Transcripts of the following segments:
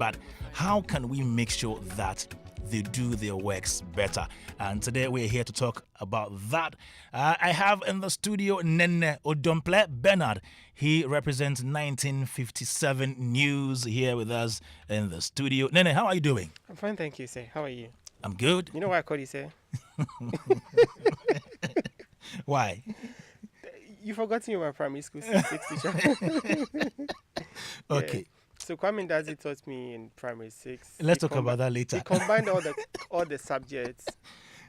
but how can we make sure that they do their works better? And today we're here to talk about that. I have in the studio Nene Odompleh Bernard. He represents 1957 News here with us in the studio. Nene, how are you doing? I'm fine, thank you, sir. How are you? I'm good. You know why I called you, sir? Why? You forgot you were my primary school 6 teacher. Okay. Yeah. So Kwame Dazi taught me in primary 6. Let's talk about that later. He combined all the subjects,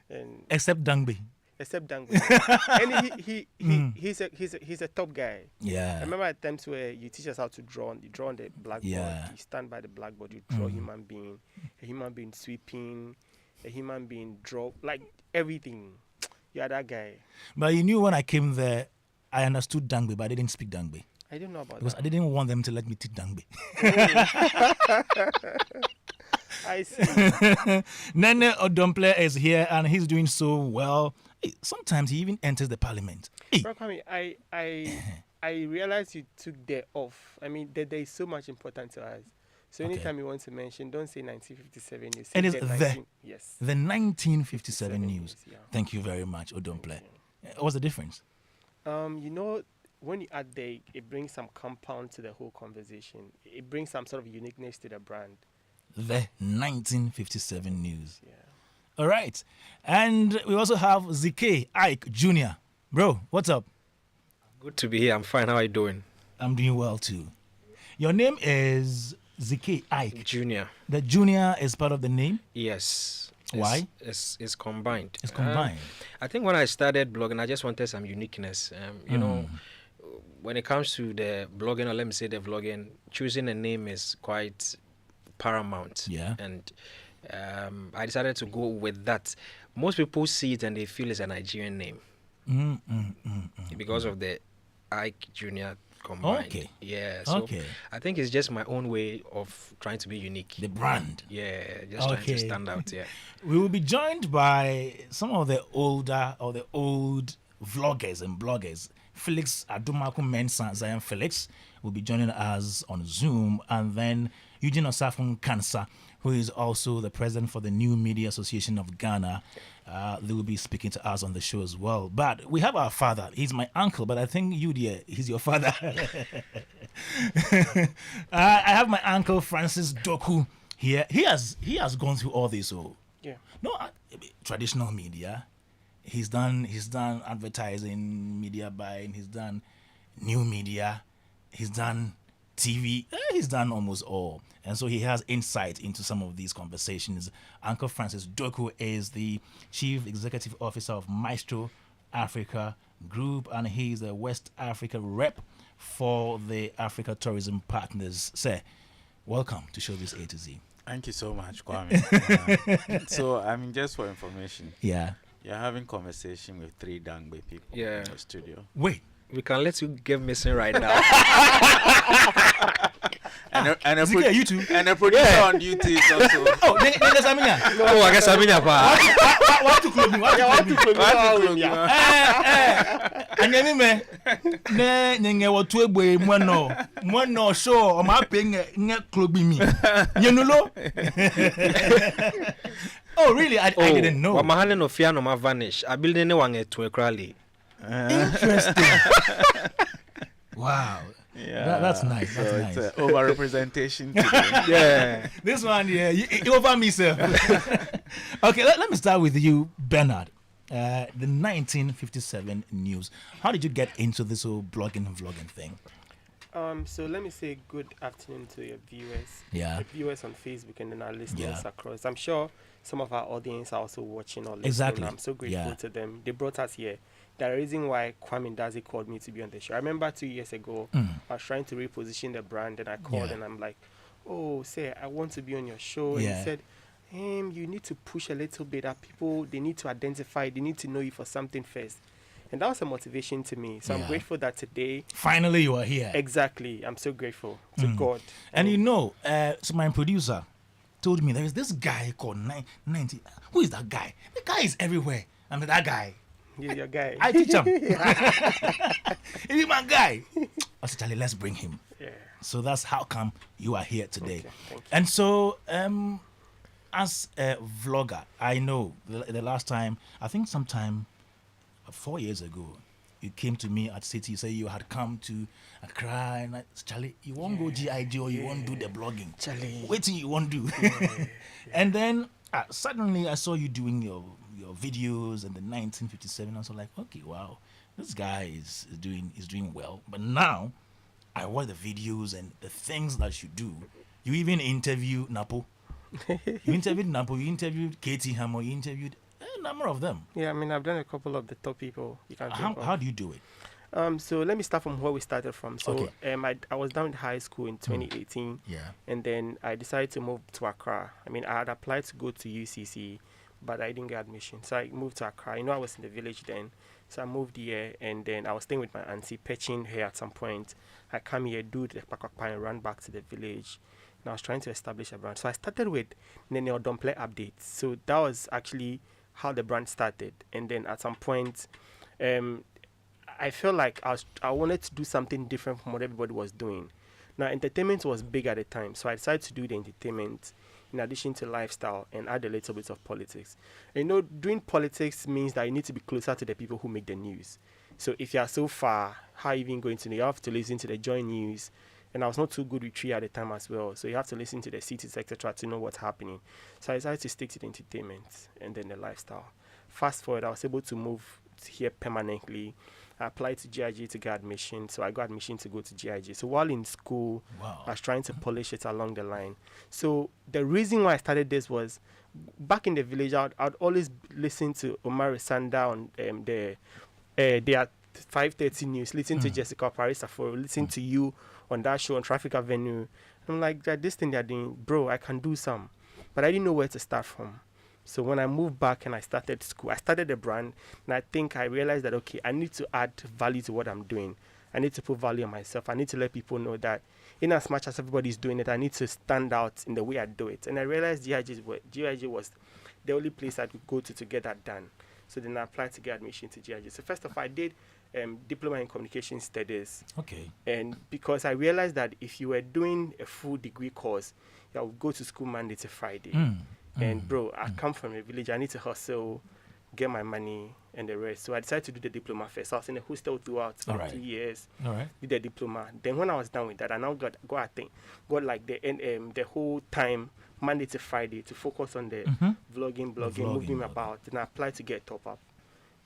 and Except Dangbe. except Dango. And he's a top guy. Yeah. I remember at times where you teach us how to draw. You draw on the blackboard. Yeah. You stand by the blackboard. You draw a human being sweeping, a human being draw, like everything. You are that guy. But you knew when I came there, I understood Dangbe, but I didn't speak Dangbe. I didn't know about Because that. I didn't want them to let me teach Dangbe. I see. Nene Odompleh is here and he's doing so well. Sometimes he even enters the parliament. Bro, Kwame, I realized you took day off. I mean, there is so much important to us. So anytime you want to mention, don't say 1957 news. And it's yes. The 1957 news. Yeah. Thank you very much, Odompleh. What's the difference? You know, when you add the, it brings some compound to the whole conversation. It brings some sort of uniqueness to the brand. The 1957 news. Yeah. All right. And we also have Zhikay Ike Junior. Bro, what's up? Good to be here. I'm fine. How are you doing? I'm doing well too. Your name is Zhikay Ike Junior. The Junior is part of the name? Yes. Why? It's combined. It's combined. I think when I started blogging, I just wanted some uniqueness. You know, when it comes to the blogging, or let me say the vlogging, choosing a name is quite paramount. Yeah. And I decided to go with that. Most people see it and they feel it's a Nigerian name because of the Ike Junior combined. Okay. Yeah. So I think it's just my own way of trying to be unique. The brand. Yeah, just trying to stand out. Yeah. We will be joined by some of the older or the old vloggers and bloggers. Felix Adomako-Mensah, Zionfelix, will be joining us on Zoom, and then Eugene Osafo-Nkansah, who is also the president for the New Media Association of Ghana. They will be speaking to us on the show as well. But we have our father. He's my uncle, but I think you, dear, he's your father. I have my uncle Francis Doku here. He has gone through all this. So Yeah. no traditional media. He's done advertising, media buying. He's done new media. He's done TV. He's done almost all. And so he has insight into some of these conversations. Uncle Francis Doku is the Chief Executive Officer of Maestro Africa Group, and he's the West Africa rep for the Africa Tourism Partners. Sir, welcome to Showbiz A-Z. Thank you so much, Kwame. So, I mean, just for information, Yeah. you're having conversation with 3 Dangbe people in the studio. Wait. We can let you get missing right now. And you too. And a producer on duty is also. Oh, there's Amina. Oh, I guess I'm in What to close me? What to close me? And then me, ne what to boy no show or my paying ne club me. You know? Oh, really? I didn't know. I'm handling no fear no ma vanish. I build anyone to a crowley. Interesting. Wow. Yeah, that's nice. So That's it's nice. over-representation today. Yeah. This one, yeah, you over me, sir. Okay, let me start with you, Bernard. The 1957 news. How did you get into this whole blogging and vlogging thing? So let me say good afternoon to your viewers. Yeah. The viewers on Facebook and then our listeners across. I'm sure some of our audience are also watching or listening. Exactly. I'm so grateful to them. They brought us here. The reason why Kwame Dazi called me to be on the show. I remember 2 years ago, I was trying to reposition the brand, and I called and I'm like, oh, say, I want to be on your show. And he said, you need to push a little bit that people, they need to identify, they need to know you for something first. And that was a motivation to me. So I'm grateful that today... Finally, you are here. Exactly. I'm so grateful to God. And you know, so my producer told me there is this guy called 90. Who is that guy? The guy is everywhere. I'm that guy. You're your guy. I teach him. He's my guy. I said, Charlie, let's bring him. Yeah. So that's how come you are here today. Okay, thank you. And so, as a vlogger, I know the last time, I think sometime 4 years ago, you came to me at City, you say you had come to Accra, and I said, Charlie, you won't go GIG or you won't do the blogging. Charlie. Wait till you won't do. And then suddenly I saw you doing your videos in the 1957. I was like, okay, wow, this guy is doing well. But now I watch the videos and the things that you do. You even interview Napo. You interviewed Napo, you interviewed Katie Hammer, you interviewed a number of them. Yeah, I mean, I've done a couple of the top people you can think of. How do you do it? So let me start from where we started from. So Okay. I was down in high school in 2018. Yeah. And then I decided to move to Accra. I mean, I had applied to go to UCC, but I didn't get admission. So I moved to Accra. I was in the village then. So I moved here, and then I was staying with my auntie, patching here at some point. I come here, do the pakakpa, and run back to the village. And I was trying to establish a brand. So I started with Nene Odompleh updates. So that was actually how the brand started. And then at some point, I felt like I wanted to do something different from what everybody was doing. Now, entertainment was big at the time, so I decided to do the entertainment in addition to lifestyle and add a little bit of politics. Doing politics means that you need to be closer to the people who make the news. So if you are so far, how are you even going to know? You have to listen to the Joy News, and I was not too good with Tree at the time as well, so you have to listen to the cities, etc., to know what's happening. So I decided to stick to the entertainment and then the lifestyle. Fast forward, I was able to move here permanently. I applied to GIG to get admission, so I got admission to go to GIG. So while in school, Wow. I was trying to polish it along the line. So the reason why I started this was, back in the village, I'd always listen to Omar Sanda on their 5:30 news, listen to Jessica Paris-Aforo, listen to you on that show on Traffic Avenue. I'm like, this thing they're doing, bro, I can do some. But I didn't know where to start from. So when I moved back and I started school, I started a brand, and I think I realized that, okay, I need to add value to what I'm doing. I need to put value on myself. I need to let people know that in as much as everybody's doing it, I need to stand out in the way I do it. And I realized GIG was the only place I could go to get that done. So then I applied to get admission to GIG. So first of all, I did diploma in communication studies. Okay. And because I realized that if you were doing a full degree course, you would go to school Monday to Friday. And bro, I come from a village. I need to hustle, get my money, and the rest. So I decided to do the diploma first. I was in a hostel throughout for 2 years. All right. Did the diploma. Then when I was done with that, I now got like the whole time Monday to Friday to focus on the vlogging, moving about. Then I applied to get top up.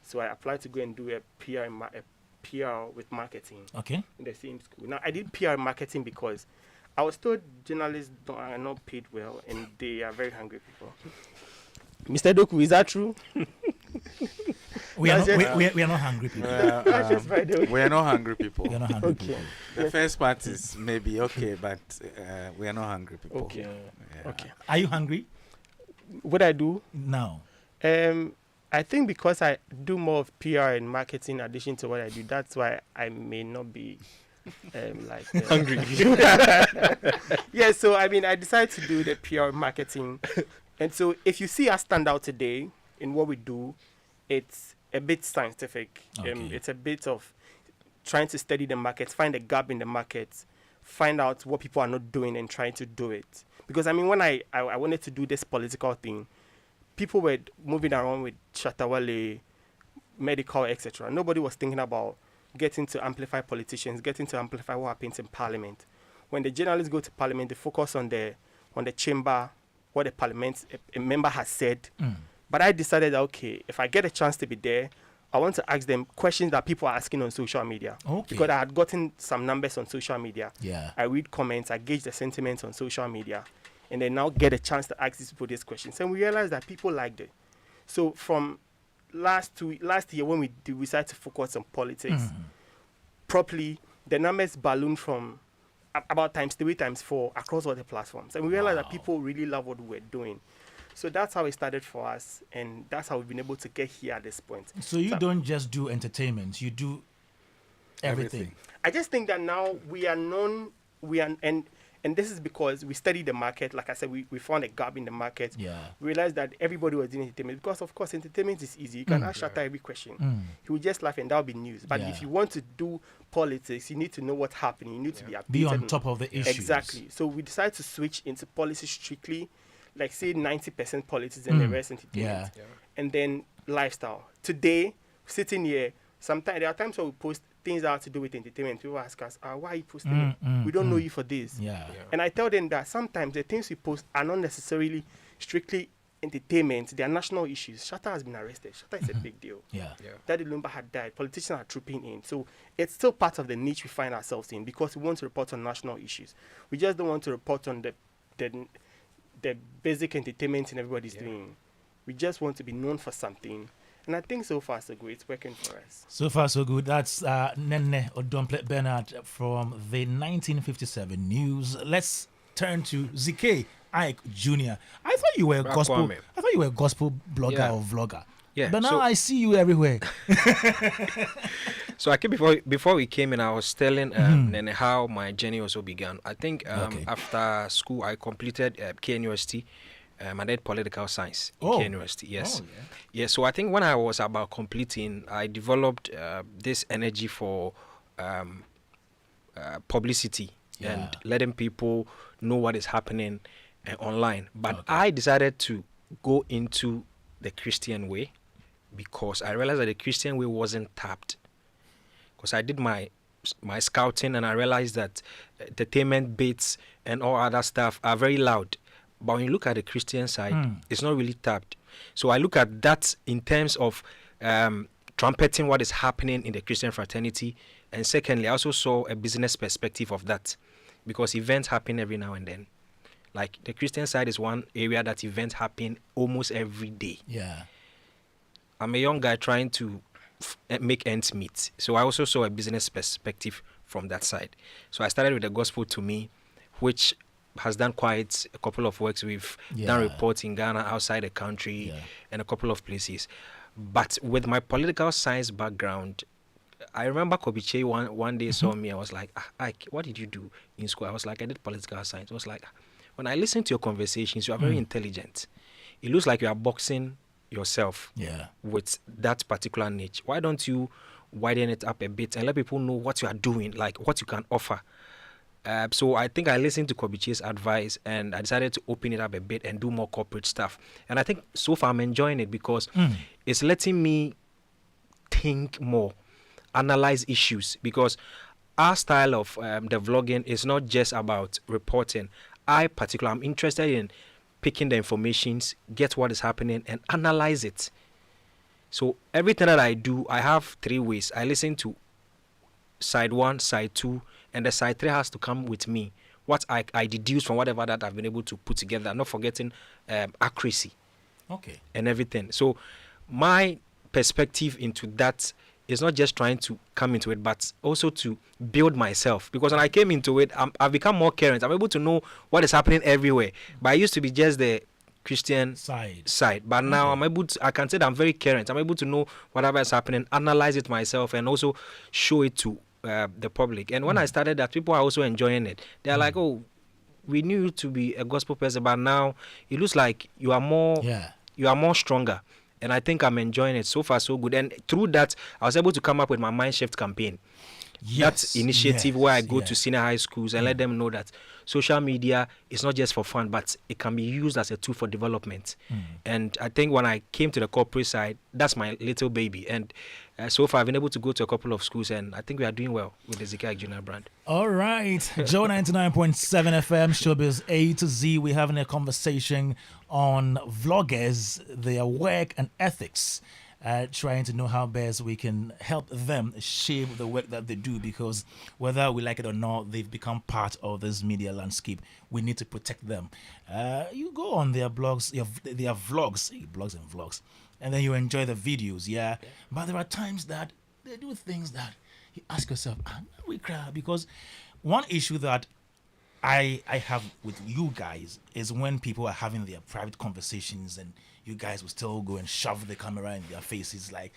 So I applied to go and do a PR with marketing. Okay. In the same school. Now I did PR marketing because I was told journalists are not paid well and they are very hungry people. Mr. Doku, is that true? We are not hungry people. We are not hungry people. We are not hungry people. The first part is maybe okay, but we are not hungry people. Okay. Yeah. Okay. Are you hungry What I do? now? I think because I do more of PR and marketing in addition to what I do, that's why I may not be Hungry. Yeah, so I mean, I decided to do the PR marketing. And so if you see us stand out today in what we do, it's a bit scientific. Okay. It's a bit of trying to study the market, find a gap in the market, find out what people are not doing and trying to do it. Because, I mean, when I wanted to do this political thing, people were moving around with Shatawale, medical, etc. Nobody was thinking about getting to amplify politicians, getting to amplify what happens in parliament. When the journalists go to parliament, they focus on the chamber, what the parliament a member has said. But I decided that, okay, if I get a chance to be there, I want to ask them questions that people are asking on social media. Okay. Because I had gotten some numbers on social media. Yeah. I read comments, I gauge the sentiments on social media, and then now get a chance to ask these people these questions. And we realized that people liked it. So from last year when we decided to focus on politics properly, the numbers ballooned from about ×3, ×4 across all the platforms. And we realized that people really love what we were doing. So that's how it started for us, and that's how we've been able to get here at this point. So you don't just do entertainment, you do everything. I just think that now we are known, and And this is because we studied the market. Like I said, we found a gap in the market. Yeah. We realized that everybody was doing entertainment because, of course, entertainment is easy. You can ask Shatta every question. He will just laugh and that'll be news. But if you want to do politics, you need to know what's happening. You need to be updated. Be on top of the issues. Exactly. So we decided to switch into policy strictly, like say 90% politics and the rest entertainment. Yeah. And then lifestyle. Today, sitting here, sometimes there are times where we post things that have to do with entertainment. People ask us, why are you posting it? We don't know you for this. Yeah. And I tell them that sometimes the things we post are not necessarily strictly entertainment. They are national issues. Shatta has been arrested. Shatta is a big deal. Yeah. Daddy Lumba had died. Politicians are trooping in. So it's still part of the niche we find ourselves in because we want to report on national issues. We just don't want to report on the basic entertainment and everybody's doing. We just want to be known for something. And I think so far so good. It's working for us. So far so good. That's Nene Odompleh Bernard from the 1957 news. Let's turn to Zhikay Ike Junior. I thought you were a gospel. I thought you were a gospel blogger or vlogger. Yeah. But now I see you everywhere. So I came before we came in, I was telling Nene how my journey also began. I think after school I completed KNUST. I did political science in KNUST. Yes. Yeah. So I think when I was about completing, I developed this energy for publicity and letting people know what is happening online. But I decided to go into the Christian way because I realized that the Christian way wasn't tapped. Because I did my scouting and I realized that entertainment bits and all other stuff are very loud. But when you look at the Christian side, it's not really tapped. So I look at that in terms of trumpeting what is happening in the Christian fraternity. And secondly, I also saw a business perspective of that because events happen every now and then. Like the Christian side is one area that events happen almost every day. Yeah. I'm a young guy trying to make ends meet. So I also saw a business perspective from that side. So I started with the Gospel to Me, which has done quite a couple of works. We've done reports in Ghana, outside the country, and a couple of places. But with my political science background, I remember Kobiche one day saw me. I was like, Ike, what did you do in school? I was like, I did political science. I was like, when I listen to your conversations, you are very intelligent. It looks like you are boxing yourself with that particular niche. Why don't you widen it up a bit and let people know what you are doing, like what you can offer? So I think I listened to Kobiche's advice and I decided to open it up a bit and do more corporate stuff. And I think so far I'm enjoying it because it's letting me think more, analyze issues. Because our style of the vlogging is not just about reporting. I'm interested in picking the informations, get what is happening and analyze it. So everything that I do, I have 3 ways. I listen to side 1, side 2, and the side 3 has to come with me. What I deduce from whatever that I've been able to put together, not forgetting accuracy and everything. So my perspective into that is not just trying to come into it, but also to build myself. Because when I came into it, I've become more current. I'm able to know what is happening everywhere. But I used to be just the Christian side. But now I can say that I'm very current. I'm able to know whatever is happening, analyze it myself, and also show it to the public. And when I started that, people are also enjoying it. They're like, oh, we knew you to be a gospel person, but now it looks like you are more stronger. And I think I'm enjoying it. So far so good. And through that, I was able to come up with my Mind Shift campaign. That initiative where I go to senior high schools and let them know that social media is not just for fun, but it can be used as a tool for development. And I think when I came to the corporate side, that's my little baby. And so far, I've been able to go to a couple of schools, and I think we are doing well with the Zhikay Ike Junior brand. All right. Joe 99.7 FM, Showbiz A-Z. We're having a conversation on vloggers, their work and ethics. Trying to know how best we can help them shape the work that they do, because whether we like it or not, they've become part of this media landscape. We need to protect them. You go on their blogs, their vlogs, and then you enjoy the videos, but there are times that they do things that you ask yourself, we cry. Because one issue that I have with you guys is when people are having their private conversations and you guys will still go and shove the camera in their faces like,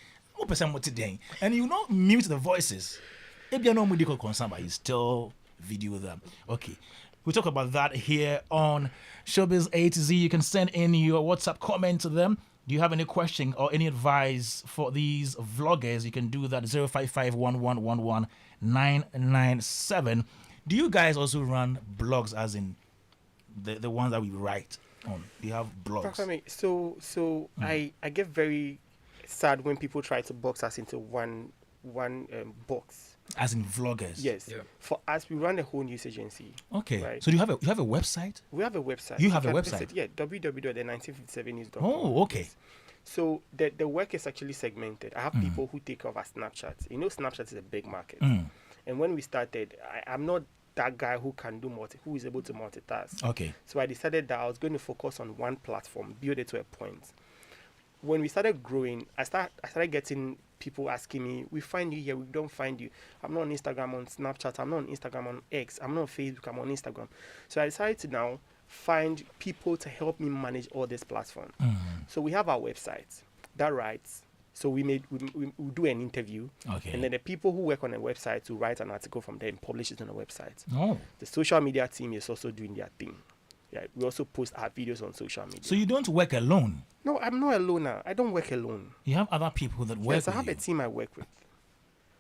and you not mute the voices. If you're not medical concerned, but you still video them. Okay. We talk about that here on Showbiz A-Z. You can send in your WhatsApp comment to them. Do you have any question or any advice for these vloggers? You can do that 055-1111-997. Do you guys also run blogs, as in the ones that we write on? Do you have blogs? I get very sad when people try to box us into one box. As in vloggers? Yes. Yeah. For us, we run a whole news agency. Okay. Right? So you have a website? We have a website. You have a website? Yeah, www.the1957news.com. Oh, okay. Yes. So the work is actually segmented. I have people who take over Snapchat. You know, Snapchat is a big market. And when we started, I'm not that guy who can do who is able to multitask. Okay. So I decided that I was going to focus on one platform, build it to a point. When we started growing, I started getting people asking me, we find you here, we don't find you. I'm not on Instagram, on Snapchat, I'm not on Instagram, on X, I'm not on Facebook, I'm on Instagram. So I decided to now find people to help me manage all these platforms. So we have our website that writes. So we do an interview, and then the people who work on the website will write an article from there and publish it on the website. The social media team is also doing their thing. Yeah, we also post our videos on social media. So you don't work alone? No, I'm not alone now. I don't work alone. You have other people that work with you? Yes, I have a team I work with.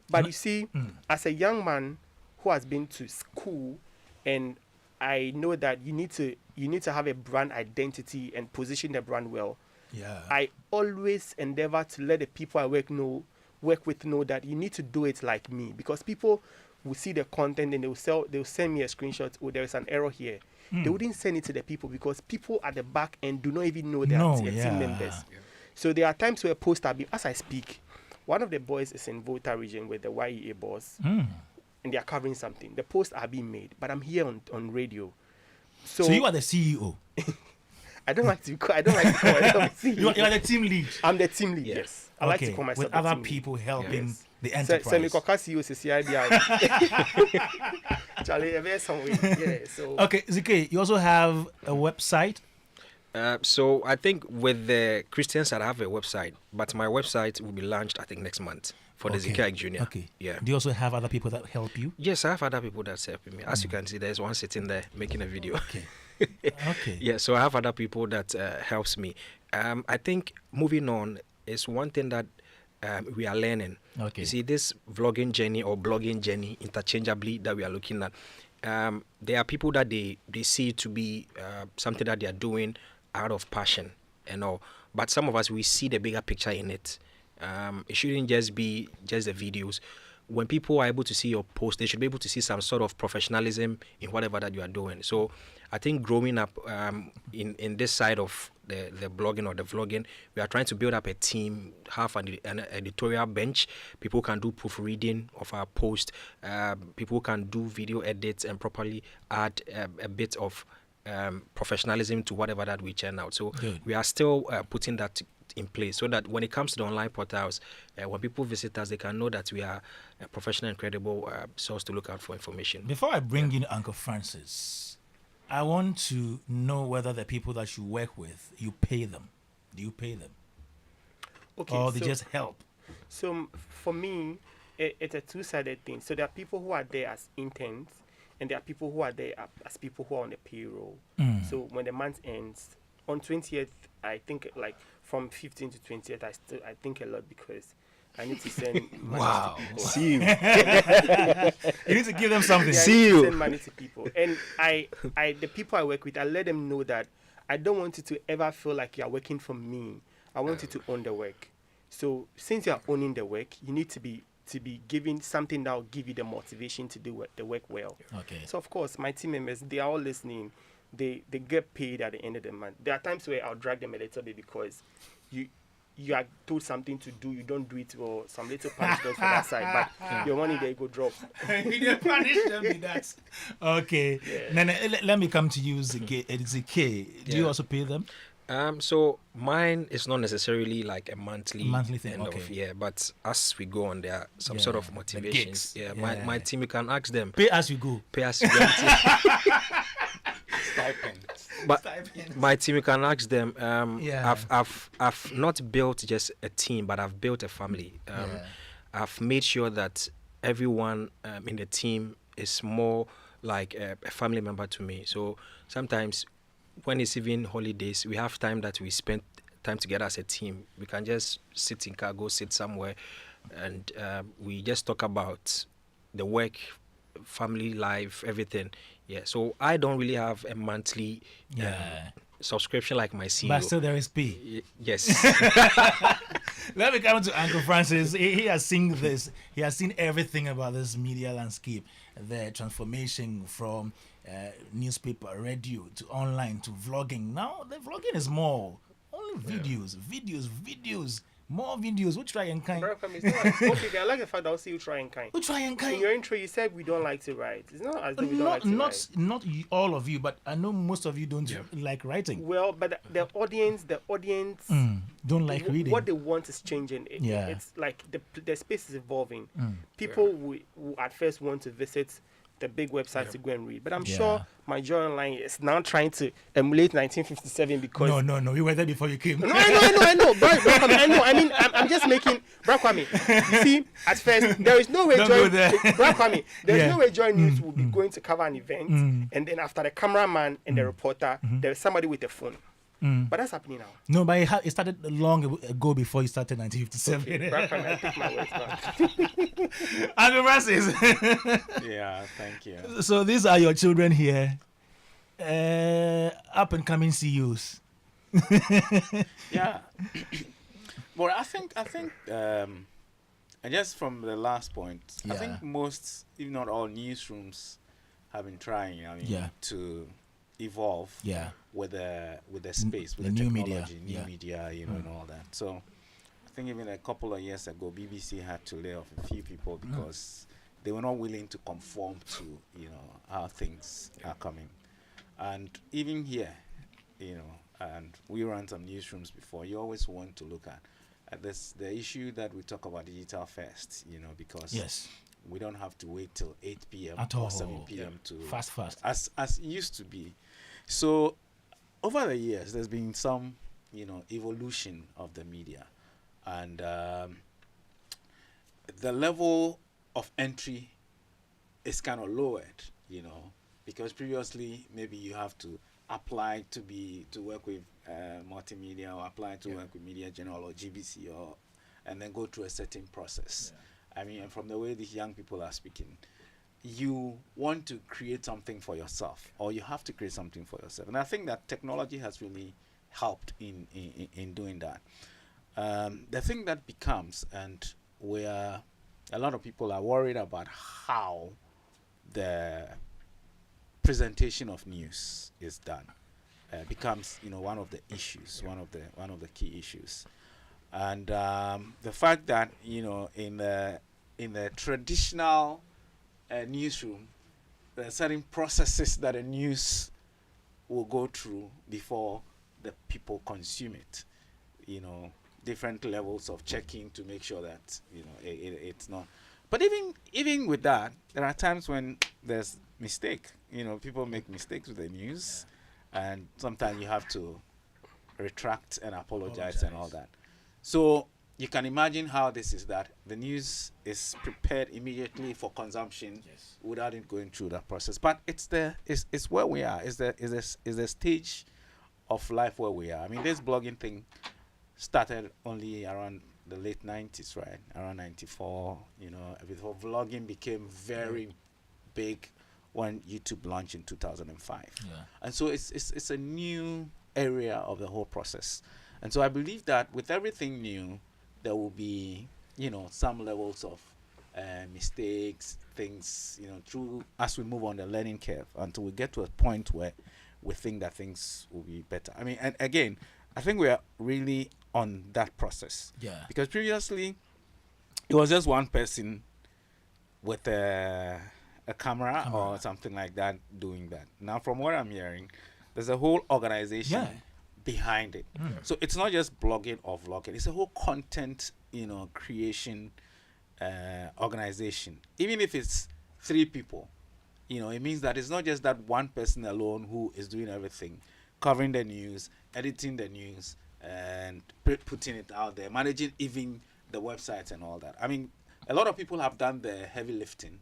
But you see, as a young man who has been to school, and I know that you need to have a brand identity and position the brand well. Yeah. I always endeavor to let the people I work with know that you need to do it like me, because people will see the content and they'll send me a screenshot. Oh, there is an error here. They wouldn't send it to the people because people at the back end do not even know their team members. Yeah. So there are times where posts are as I speak, one of the boys is in Volta region with the YEA boss, and they are covering something. The posts are being made, but I'm here on radio. So you are the CEO. I don't like to call myself CEO. You are the team lead. I'm the team lead. Yes. I like to call myself with other people helping the enterprise. Okay, Zhikay, you also have a website? So I think with the Christian side, I have a website, but my website will be launched, I think, next month for the Zhikay Ike Junior. Okay. Yeah. Do you also have other people that help you? Yes, I have other people that's helping me. As you can see, there's one sitting there making a video. Okay. Okay. Yeah, so I have other people that helps me. I think moving on is one thing that we are learning. Okay. You see, this vlogging journey or blogging journey interchangeably that we are looking at, there are people that they see to be something that they are doing out of passion and all. But some of us, we see the bigger picture in it. It shouldn't just be just the videos. When people are able to see your post, they should be able to see some sort of professionalism in whatever that you are doing. So I think growing up in this side of the blogging or the vlogging, we are trying to build up a team, have an editorial bench. People can do proofreading of our post. People can do video edits and properly add a bit of professionalism to whatever that we churn out. So we are still putting that in place so that when it comes to the online portals, when people visit us, they can know that we are a professional and credible source to look out for information. Before I bring in Uncle Francis, I want to know whether the people that you work with, you pay them. Do you pay them? Okay, or they just help? So for me, it's a two-sided thing. So there are people who are there as interns, and there are people who are there as people who are on the payroll. So when the month ends, on 20th, I think like from 15th to 20th, I think a lot because I need to send money to people. See you. You need to give them something. Yeah, See you. Send money to people. And the people I work with, I let them know that I don't want you to ever feel like you're working for me. I want you to own the work. So since you're owning the work, you need to be giving something that will give you the motivation to do the work well. Okay. So of course, my team members, they are all listening. They get paid at the end of the month. There are times where I'll drag them a little bit because you are told something to do, you don't do it, or some little punishment for that side, but your money there go drop. You punish them with that. Okay. Yeah. Nene, let me come to you, Zhikay. Do you also pay them? So mine is not necessarily like a monthly thing. Okay. But as we go on, there are some sort of motivations. My team, you can ask them. Pay as you go. Pay as you go. But my team, you can ask them. I've not built just a team, but I've built a family. I've made sure that everyone in the team is more like a family member to me. So sometimes when it's even holidays, we have time that we spend time together as a team. We can just sit in car, go sit somewhere, and we just talk about the work, family life, everything. Yeah. So I don't really have a monthly subscription like my CEO. But still there is P. Yes. Let me come to Uncle Francis. He has seen this. He has seen everything about this media landscape, the transformation from newspaper, radio to online to vlogging. Now the vlogging is more only videos, more videos. We try and kind. Okay, I like the fact that I'll see you try and kind. We try and kind. In your intro, you said we don't like to write. It's not as though we don't like to write. Not all of you, but I know most of you don't like writing. Well, but the audience don't like reading. What they want is changing. It's like the space is evolving. People will at first want to visit the big websites to go and read, but I'm sure my joy online is now trying to emulate 1957 because no, we were there before you came. No, I know, bro, I know. I mean, I'm just making, bro, Kwame. You see, at first there is no way Joy, bro, Kwame, there is no way Joy News will be going to cover an event, and then after the cameraman and the reporter, there is somebody with a phone. But that's happening now. No, but it started long ago before you started 1957. Okay, bro, Kwame, I take my words back. Uncle Francis. Yeah, thank you. So these are your children here, up and coming CEOs. Yeah. Well, I think, and just from the last point, I think most, if not all, newsrooms have been trying. I mean, to evolve. With the space, with the new technology, media. new media, you know, and all that. So, I think even a couple of years ago, BBC had to lay off a few people because they were not willing to conform to, you know, how things are coming. And even here, you know, and we ran some newsrooms before. You always want to look at this, the issue that we talk about digital first, you know, because we don't have to wait till 8 p.m. or 7 p.m. to fast as it used to be. So over the years, there's been some, you know, evolution of the media, and the level of entry is kind of lowered, you know, because previously maybe you have to apply to work with multimedia, or apply to work with Media General or GBC, and then go through a certain process. I mean, and from the way these young people are speaking, you want to create something for yourself, or you have to create something for yourself. And I think that technology has really helped in doing that. The thing that becomes, and where a lot of people are worried about how the presentation of news is done, becomes, you know, one of the issues, one of the key issues. And the fact that, you know, in the traditional newsroom, there are certain processes that a news will go through before the people consume it. You know, different levels of checking to make sure that, you know, it's not. But even with that, there are times when there's mistake. You know, people make mistakes with the news, and sometimes you have to retract and apologize and all that. So you can imagine how this is, that the news is prepared immediately for consumption without it going through that process. But it's where we are. Is the stage of life where we are. I mean, this blogging thing started only around the late 90s, right? Around 94, you know, before vlogging became very big when YouTube launched in 2005. And so it's a new area of the whole process. And so I believe that with everything new, there will be, you know, some levels of mistakes, things, you know, through as we move on the learning curve until we get to a point where we think that things will be better. I mean, and again, I think we are really on that process. Because previously, it was just one person with a camera or something like that doing that. Now, from what I'm hearing, there's a whole organization behind it. So it's not just blogging or vlogging. It's a whole content, you know, creation organization. Even if it's 3 people, you know, it means that it's not just that one person alone who is doing everything, covering the news, editing the news, and putting it out there, managing even the websites and all that. I mean, a lot of people have done the heavy lifting,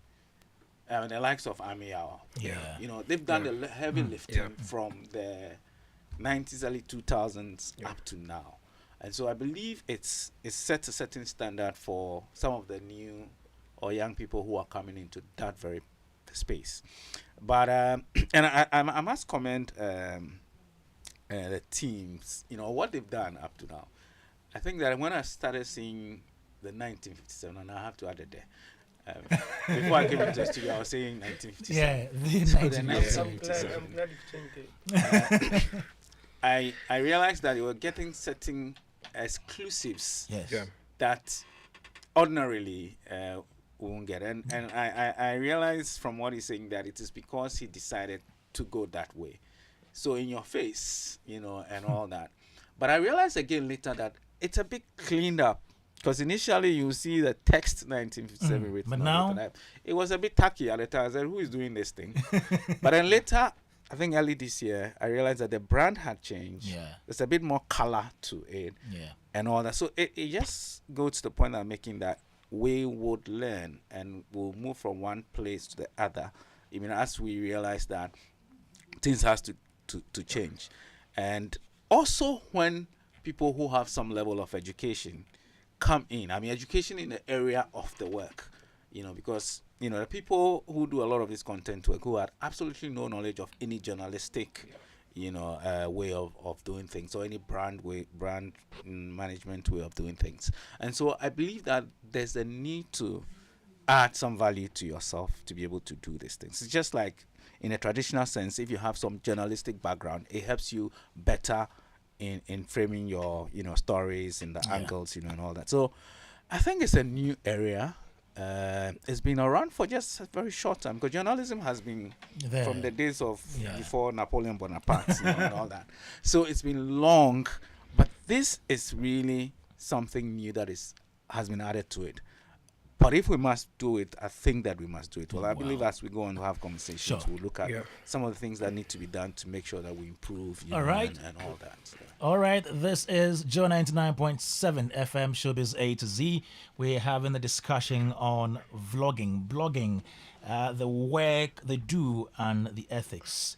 the likes of Army Hour. Yeah. You know, they've done the heavy lifting from the 90s, early 2000s up to now. And so I believe it's set a certain standard for some of the new or young people who are coming into that very space. But and I must commend the teams, you know, what they've done up to now. I think that when I started seeing the 1957, and I have to add it there. Before I came into the studio, I was saying 1957. Yeah, the So the 1957. I'm glad you changed it. I realized that they were getting certain exclusives Yes. Yeah. that ordinarily we won't get. And I realized from what he's saying that it is because he decided to go that way. So in your face, you know, and all that. But I realized again later that it's a bit cleaned up. Because initially you see the text 1957 written but on now- it, and it was a bit tacky at the time. I said, who is doing this thing? But then later, I think early this year, I realized that the brand had changed. Yeah. There's a bit more color to it Yeah. and all that. So it just goes to the point I'm making that we would learn and we'll move from one place to the other, even as we realize that things has to change. And also when people who have some level of education come in, I mean education in the area of the work, you know, because you know the people who do a lot of this content work who had absolutely no knowledge of any journalistic you know way of doing things, or any brand management way of doing things. And so I believe that there's a need to add some value to yourself to be able to do these things. It's just like in a traditional sense, if you have some journalistic background, it helps you better in framing your you know stories and the angles, you know, and all that. So I think it's a new area. It's been around for just a very short time, because journalism has been There. from the days of Yeah. before Napoleon Bonaparte, you know, and all that. So it's been long, but this is really something new that has been added to it. But if we must do it, I think that we must do it. Well, I believe as we go on to have conversations, Sure. we'll look at Yeah. some of the things that need to be done to make sure that we improve, you All know, right. and all that. So. All right, this is Joe 99.7 FM Showbiz A-Z. We're having a discussion on vlogging, blogging, the work they do and the ethics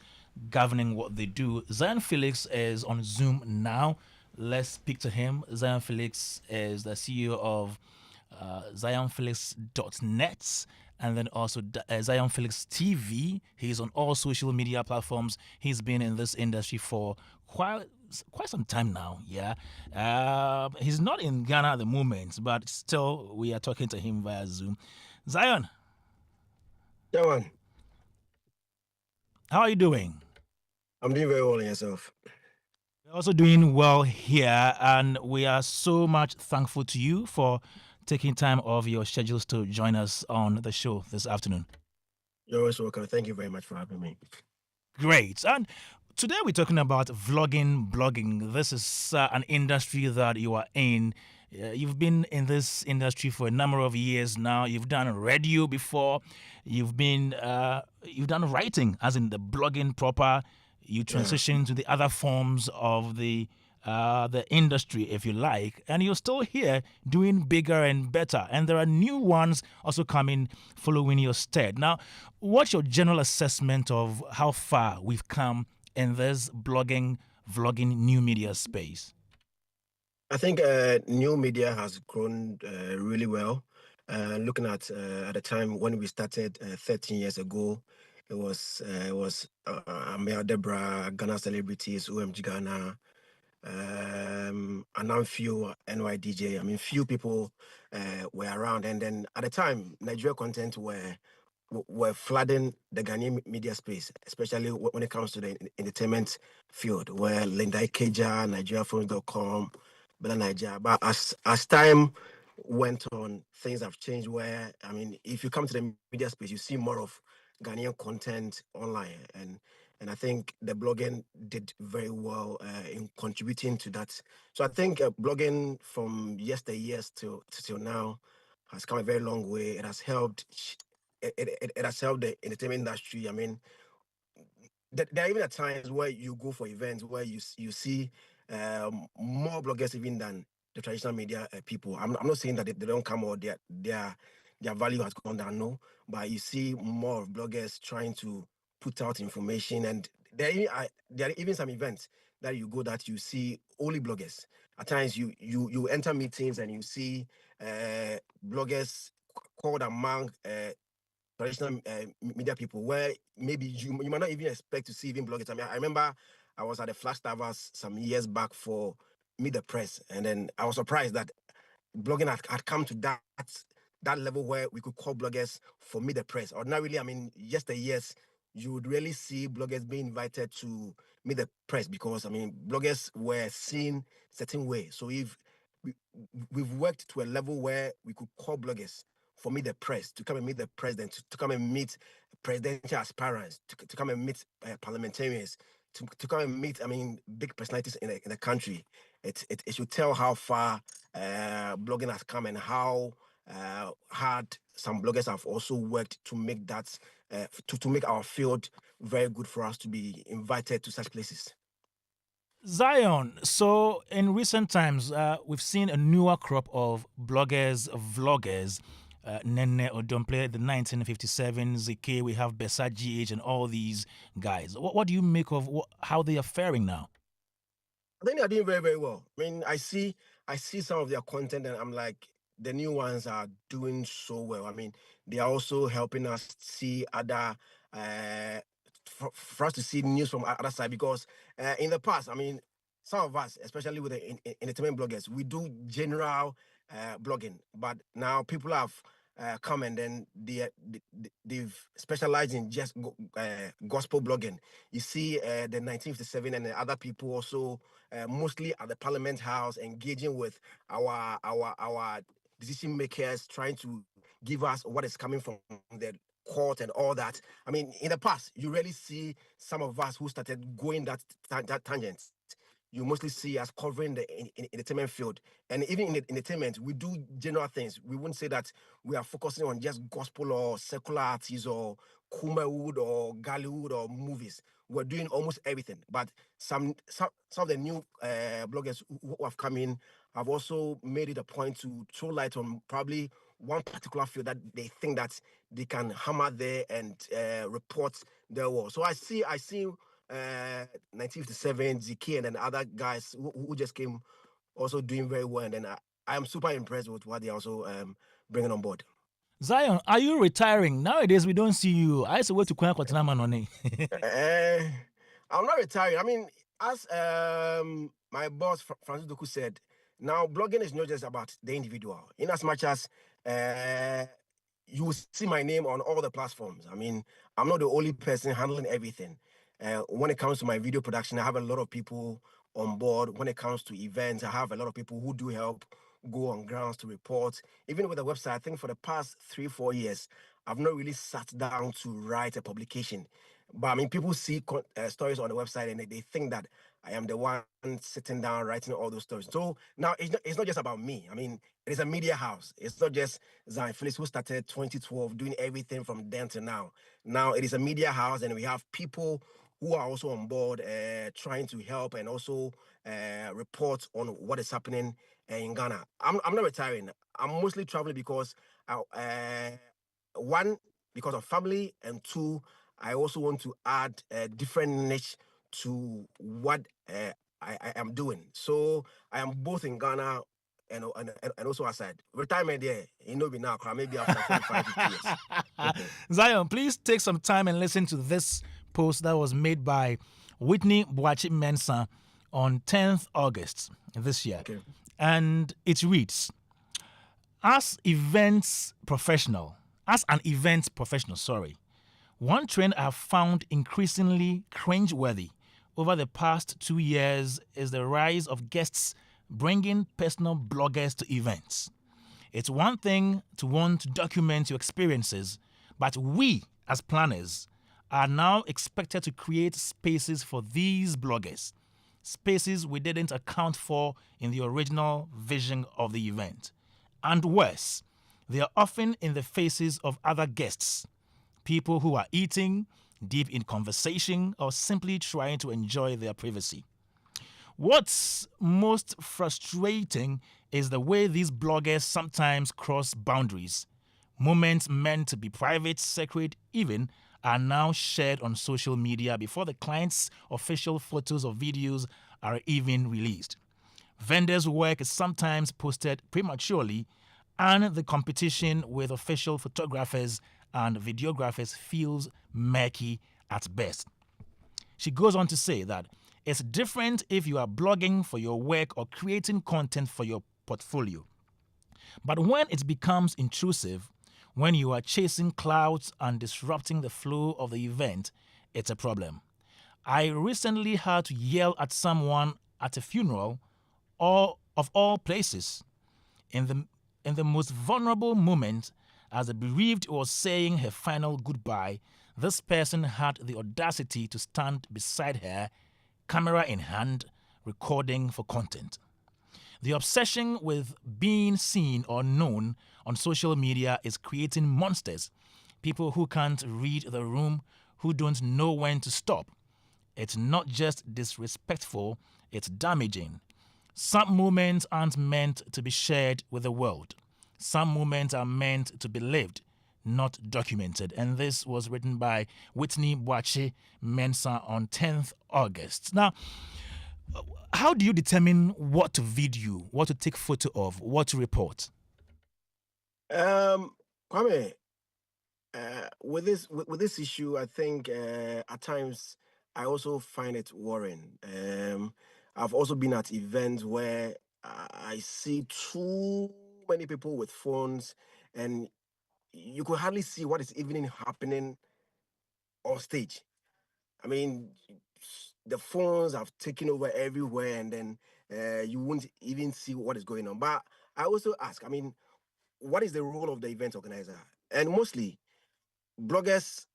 governing what they do. Zionfelix is on Zoom now. Let's speak to him. Zionfelix is the CEO of Zionfelix.net, and then also Zionfelix TV. He's on all social media platforms. He's been in this industry for quite some time now. Yeah, he's not in Ghana at the moment, but still we are talking to him via Zoom. Zion, Yeah, man. how are you doing? I'm doing very well in yourself. We're also doing well here, and we are so much thankful to you for taking time off your schedules to join us on the show this afternoon. You're always welcome. Thank you very much for having me. Great. And today we're talking about vlogging, blogging. This is an industry that you are in. You've been in this industry for a number of years now. You've done radio before. You've done writing, as in the blogging proper. You transition to the other forms of the industry, if you like, and you're still here doing bigger and better. And there are new ones also coming following your stead. Now, what's your general assessment of how far we've come in this blogging, vlogging, new media space? I think new media has grown really well. Looking at the time when we started 13 years ago, it was Amir Debra, Ghana celebrities, OMG Ghana, and now few NYDJ. I mean, few people were around, and then at the time, Nigeria content were flooding the Ghanaian media space, especially when it comes to the entertainment field, where Linda Ikeja, NigeriaPhones.com, Bella Nigeria. But as time went on, things have changed. Where I mean, if you come to the media space, you see more of Ghanaian content online, and I think the blogging did very well in contributing to that. So I think blogging from yesteryears till now has come a very long way. It has helped. It has helped the entertainment industry. I mean, there are even at times where you go for events where you see more bloggers even than the traditional media people. I'm not saying that they don't come, or they are their value has gone down. No, but you see more of bloggers trying to put out information, and there are even some events that you go that you see only bloggers. At times you enter meetings and you see bloggers called among traditional media people, where maybe you might not even expect to see even bloggers. I mean, I remember I was at the Flash Towers some years back for Meet the Press, and then I was surprised that blogging had come to that level where we could call bloggers for Meet the Press. Ordinarily, I mean, yesteryears, you would really see bloggers being invited to Meet the Press because, I mean, bloggers were seen certain way. So if we, we've worked to a level where we could call bloggers for Meet the Press to come and meet the president, to come and meet presidential aspirants, to come and meet parliamentarians, to come and meet, I mean, big personalities in the country. It should tell how far blogging has come and how hard some bloggers have also worked to make that to make our field very good for us to be invited to such places. Zion, so in recent times, we've seen a newer crop of bloggers, vloggers. Nene Odompleh, the 1957, Zhikay, we have Besa GH, and all these guys. What do you make of how they are faring now? I think they're doing very, very well. I mean, I see some of their content, and I'm like, the new ones are doing so well. I mean, they are also helping us see other, for us to see news from other side, because in the past, I mean, some of us, especially with the entertainment bloggers, we do general blogging, but now people have come and then they've specialized in just gospel blogging. You see the 1957 and the other people also mostly at the Parliament House engaging with our decision makers, trying to give us what is coming from the court and all that. I mean, in the past, you really see some of us who started going that tangent. You mostly see us covering the entertainment field. And even in the entertainment, we do general things. We wouldn't say that we are focusing on just gospel or secular artists or Kumawood or Gollywood or movies. We're doing almost everything. But some of the new bloggers who have come in have also made it a point to throw light on probably one particular field that they think that they can hammer there and report their work. So I see 1957, Zhikay, and then other guys who just came also doing very well. And then I am super impressed with what they're also bringing on board. Zion, are you retiring? Nowadays, we don't see you. I used to wait to Kwana Kotinama Noni. I'm not retiring. I mean, as my boss, Francis Doku, said, now blogging is not just about the individual. In as much as you will see my name on all the platforms. I mean, I'm not the only person handling everything. When it comes to my video production, I have a lot of people on board. When it comes to events, I have a lot of people who do help go on grounds to report. Even with the website, I think for the past 3-4 years, I've not really sat down to write a publication. But I mean, people see stories on the website and they think that I am the one sitting down writing all those stories. So now it's not just about me. I mean, it is a media house. It's not just Zionfelix who started 2012 doing everything from then to now. Now it is a media house, and we have people who are also on board trying to help and also report on what is happening in Ghana. I'm not retiring. I'm mostly traveling because one, because of family, and two, I also want to add a different niche to what I am doing. So I am both in Ghana and also outside. Retirement there, me now, maybe after 45, 50 years. Zion, please take some time and listen to this post that was made by Whitney Boakye-Mensah on 10th August this year. Okay. And it reads, as an events professional, one trend I have found increasingly cringeworthy over the past 2 years is the rise of guests bringing personal bloggers to events. It's one thing to want to document your experiences, but we, as planners, are now expected to create spaces for these bloggers, spaces we didn't account for in the original vision of the event. And worse, they are often in the faces of other guests, people who are eating, deep in conversation, or simply trying to enjoy their privacy. What's most frustrating is the way these bloggers sometimes cross boundaries, Moments meant to be private, sacred, even, are now shared on social media before the client's official photos or videos are even released. Vendors' work is sometimes posted prematurely, and the competition with official photographers and videographers feels murky at best. She goes on to say that it's different if you are blogging for your work or creating content for your portfolio. But when it becomes intrusive, when you are chasing clouds and disrupting the flow of the event, it's a problem. I recently had to yell at someone at a funeral, or of all places, in the most vulnerable moment, as the bereaved was saying her final goodbye. This person had the audacity to stand beside her, camera in hand, recording for content. The obsession with being seen or known on social media is creating monsters, people who can't read the room, who don't know when to stop. It's not just disrespectful, it's damaging. Some moments aren't meant to be shared with the world. Some moments are meant to be lived, not documented. And this was written by Whitney Boakye-Mensah on 10th August. Now, how do you determine what to video, what to take photo of, what to report? Kwame, with this issue, I think at times I also find it worrying. I've also been at events where I see too many people with phones, and you could hardly see what is even happening on stage. I mean, the phones have taken over everywhere, and then you won't even see what is going on. But I also ask, I mean, what is the role of the event organizer? And mostly, bloggers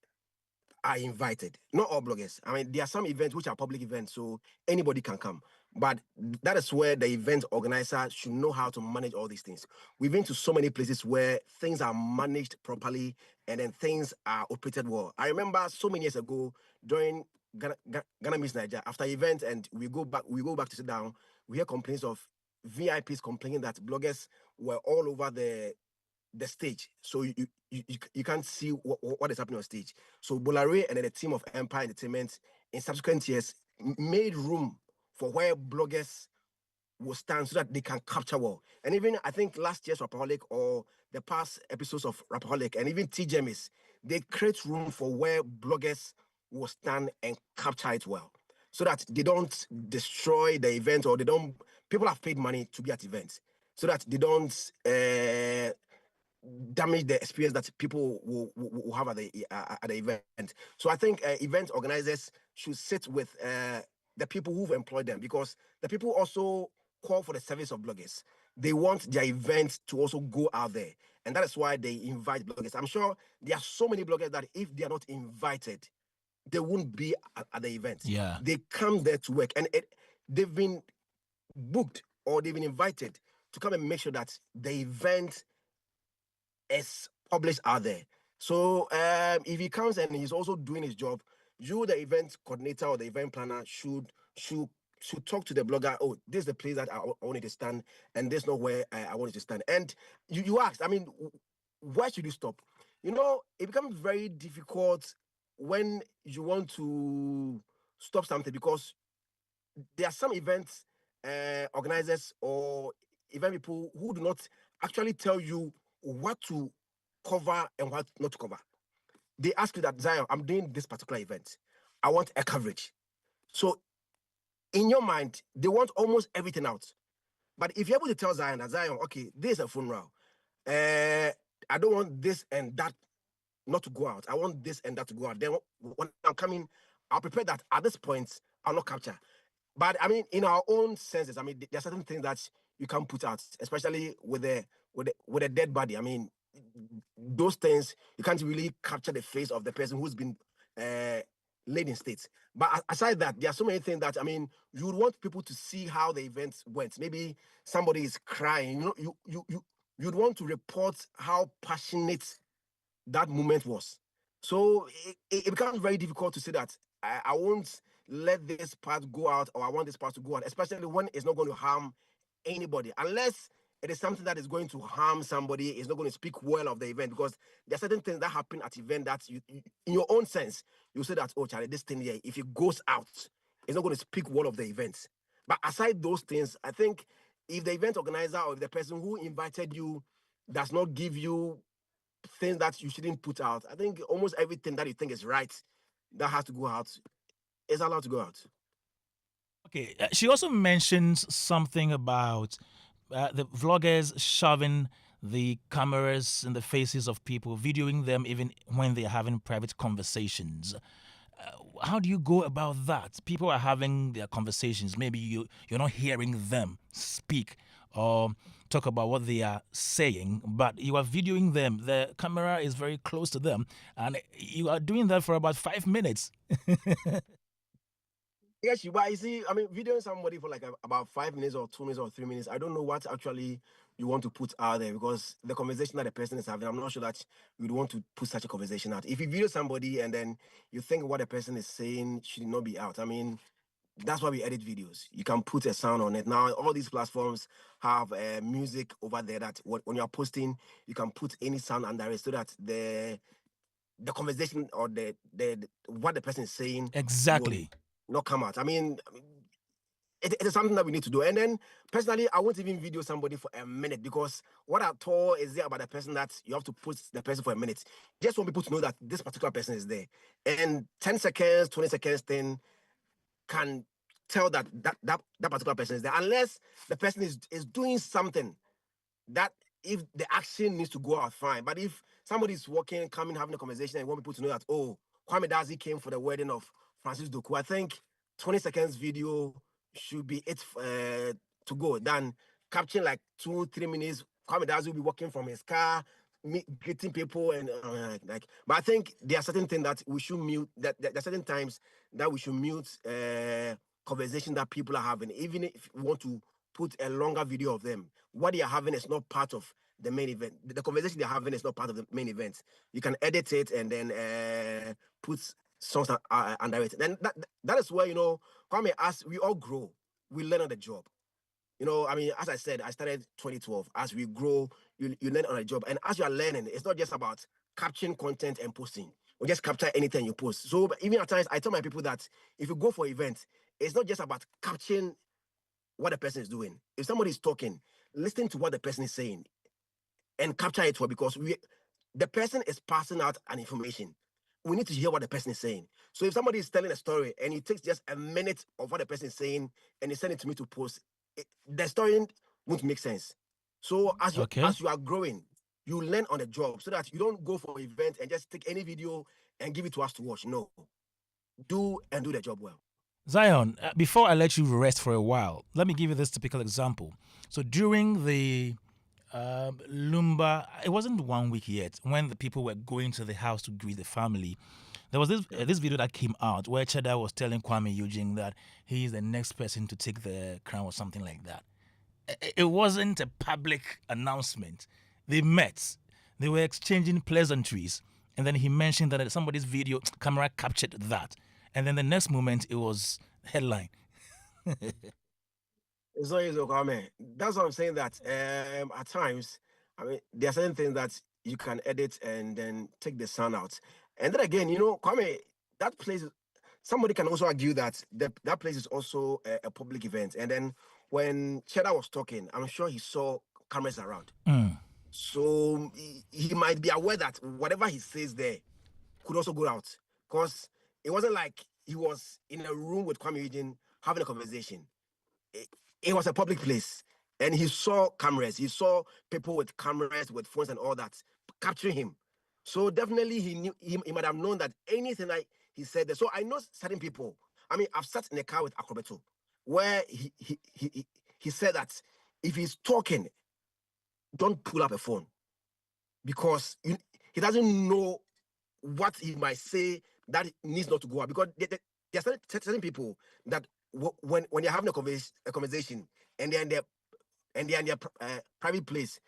are invited. Not all bloggers. I mean, there are some events which are public events, so anybody can come. But that is where the event organizer should know how to manage all these things. We've been to so many places where things are managed properly and then things are operated well. I remember so many years ago during Ghana Miss Niger, after event, and we go back to sit down, we hear complaints of VIPs complaining that bloggers were all over the stage, so you can't see what is happening on stage. So Bolare and then the team of Empire Entertainment in subsequent years made room for where bloggers will stand so that they can capture well. And even I think last year's Rapaholic or the past episodes of Rapaholic and even TGMS, they create room for where bloggers will stand and capture it well, so that they don't destroy the event, or they don't. People have paid money to be at events, so that they don't damage the experience that people will have at the event. So I think event organizers should sit with the people who've employed them, because the people also call for the service of bloggers. They want their events to also go out there, and that is why they invite bloggers. I'm sure there are so many bloggers that if they are not invited, they won't be at the event. Yeah. They come there to work, and they've been booked or they've been invited to come and make sure that the event is published out there. So if he comes and he's also doing his job, you, the event coordinator or the event planner, should talk to the blogger. Oh, this is the place that I want you to stand, and this is not where I want you to stand. And you asked, I mean, where should you stop? You know, it becomes very difficult when you want to stop something, because there are some events organizers or event people who do not actually tell you what to cover and what not to cover. They ask you that, Zion, I'm doing this particular event, I want a coverage. So in your mind, they want almost everything out. But if you're able to tell Zion that, Zion, okay, this is a funeral, I don't want this and that not to go out. I want this and that to go out. Then when I'm coming, I'll prepare that at this point, I'll not capture. But I mean, in our own senses, I mean, there are certain things that you can put out, especially with a dead body. I mean, those things you can't really capture the face of the person who's been uh, laid in state. But aside that, there are so many things that I mean, you would want people to see how the events went. Maybe somebody is crying. You know, you'd want to report how passionate that moment was. So it becomes very difficult to say that I won't let this part go out, or I want this part to go out, especially when it's not going to harm anybody, unless it is something that is going to harm somebody, it's not going to speak well of the event, because there are certain things that happen at event that you in your own sense, you say that, oh, Charlie, this thing here, if it goes out, it's not going to speak well of the event. But aside those things, I think if the event organizer or if the person who invited you does not give you things that you shouldn't put out, I think almost everything that you think is right that has to go out is allowed to go out. Okay, she also mentions something about the vloggers shoving the cameras in the faces of people, videoing them even when they're having private conversations. How do you go about that? People are having their conversations. Maybe you're not hearing them speak or talk about what they are saying, but you are videoing them. The camera is very close to them, and you are doing that for about 5 minutes. Yes, but you see, I mean, videoing somebody for like about 5 minutes or 2 minutes or 3 minutes, I don't know what actually you want to put out there, because the conversation that the person is having, I'm not sure that you'd want to put such a conversation out. If you video somebody and then you think what the person is saying should not be out, I mean, that's why we edit videos. You can put a sound on it. Now, all these platforms have music over there that when you're posting, you can put any sound under it so that the conversation or the what the person is saying Exactly. will not come out. I mean, it is something that we need to do. And then personally, I won't even video somebody for a minute, because what I told is there about the person that you have to put the person for a minute. Just want people to know that this particular person is there. And 10 seconds, 20 seconds thing can tell that particular person is there, unless the person is doing something that, if the action needs to go out, fine. But if somebody is walking, coming, having a conversation, and you want people to know that, oh, Kwame Dazi came for the wedding of Francis Doku, I think 20 seconds video should be it to go. Then capturing like 2-3 minutes, Kwame Dazi will be walking from his car, greeting people, and like. But I think there are certain things that we should mute. That there are certain times that we should mute conversation that people are having, even if we want to put a longer video of them. What they are having is not part of the main event. The conversation they're having is not part of the main event. You can edit it and then put songs under it. Then that is where, Kwame, as we all grow, we learn on the job. I mean, as I said, I started 2012. As we grow, you learn on a job. And as you are learning, it's not just about capturing content and posting, or just capture anything you post. So even at times, I tell my people that if you go for events, it's not just about capturing what the person is doing. If somebody is talking, listen to what the person is saying and capture it well, because the person is passing out an information. We need to hear what the person is saying. So if somebody is telling a story and it takes just a minute of what the person is saying and they send it to me to post, the story won't make sense. So as you are growing, you learn on the job, so that you don't go for an event and just take any video and give it to us to watch. No, do the job well. Zion, before I let you rest for a while, let me give you this typical example. So during the Lumba, it wasn't 1 week yet, when the people were going to the house to greet the family, there was this video that came out where Cheddar was telling Kwame Eugene that he is the next person to take the crown or something like that. It wasn't a public announcement. They met. They were exchanging pleasantries. And then he mentioned that somebody's video camera captured that. And then the next moment, it was headline. It's not easy, Kwame. That's what I'm saying, that at times, I mean, there are certain things that you can edit and then take the sound out. And then again, Kwame, that place, somebody can also argue that that place is also a public event. And then when Cheddar was talking, I'm sure he saw cameras around. So he might be aware that whatever he says there could also go out, because it wasn't like he was in a room with Kwame Eugene having a conversation. It was a public place, and he saw cameras. He saw people with cameras, with phones, and all that capturing him. So definitely, he might have known that anything that he said there. So I know certain people. I mean, I've sat in a car with Akrobeto, where he said that if he's talking, don't pull up a phone, because he doesn't know what he might say that needs not to go out. Because there are certain people that when you're having a conversation and they're in their private place,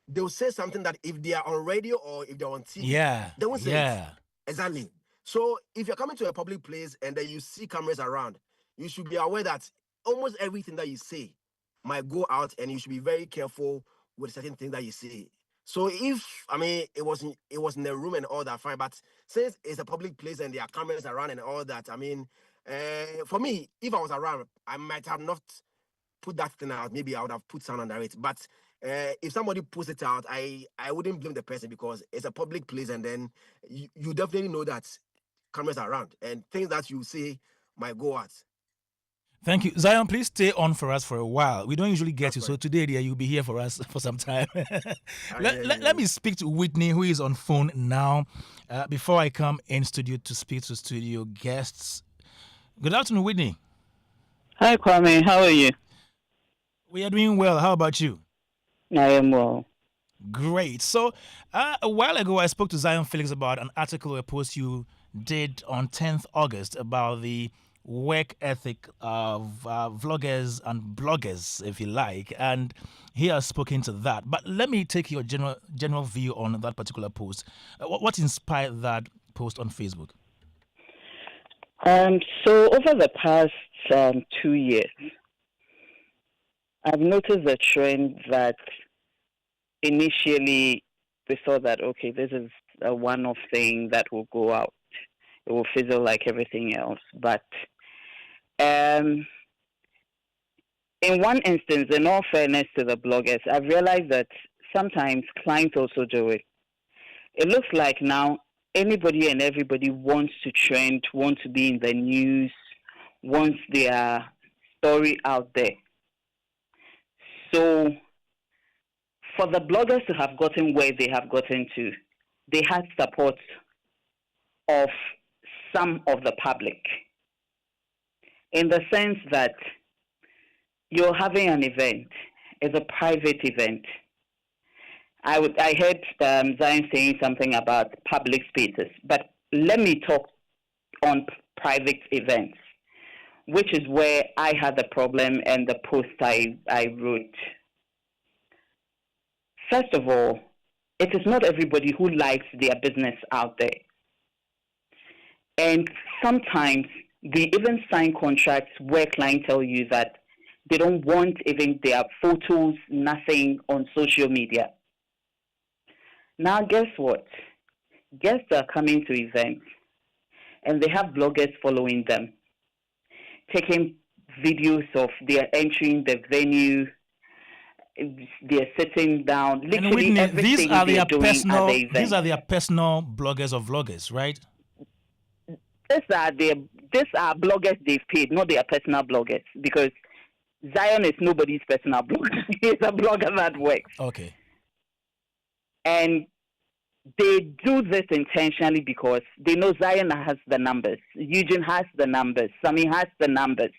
they'll say something that if they are on radio or if they're on TV, they won't say it. Exactly. So if you're coming to a public place and then you see cameras around, you should be aware that almost everything that you say might go out, and you should be very careful with certain things that you see. So if it was in the room and all that, fine. But since it's a public place and there are cameras around and all that, for me, if I was around, I might have not put that thing out. Maybe I would have put sound under it. But if somebody puts it out, I wouldn't blame the person because it's a public place, and then you definitely know that cameras are around and things that you say might go out. Thank you. Zion, please stay on for us for a while. We don't usually get That's you, so fine. today, dear, you'll be here for us for some time. Yeah. Let me speak to Whitney, who is on phone now, before I come in studio to speak to studio guests. Good afternoon, Whitney. Hi, Kwame. How are you? We are doing well. How about you? I am well. Great. So, a while ago, I spoke to Zionfelix about an article or post you did on 10th August about the work ethic of vloggers and bloggers, if you like, and he has spoken to that. But let me take your general view on that particular post. What inspired that post on Facebook? So over the past 2 years, I've noticed a trend that initially we thought that, okay, this is a one-off thing that will go out. It will fizzle like everything else. But in one instance, in all fairness to the bloggers, I've realized that sometimes clients also do it. It looks like now anybody and everybody wants to trend, wants to be in the news, wants their story out there. So for the bloggers to have gotten where they have gotten to, they had support of some of the public, in the sense that you're having an event. It's a private event. I heard Zion saying something about public spaces, but let me talk on private events, which is where I had the problem and the post I wrote. First of all, it is not everybody who likes their business out there. And sometimes they even sign contracts where clients tell you that they don't want even their photos, nothing on social media. Now, guess what? Guests are coming to events, and they have bloggers following them, taking videos of their entering the venue, they're sitting down. Literally, and Whitney, everything these are they're their doing personal. at the event. These are their personal bloggers of vloggers, right? These are bloggers they've paid, not their personal bloggers, because Zion is nobody's personal blogger. He's a blogger that works. Okay. And they do this intentionally because they know Zion has the numbers, Eugene has the numbers, Sammy has the numbers.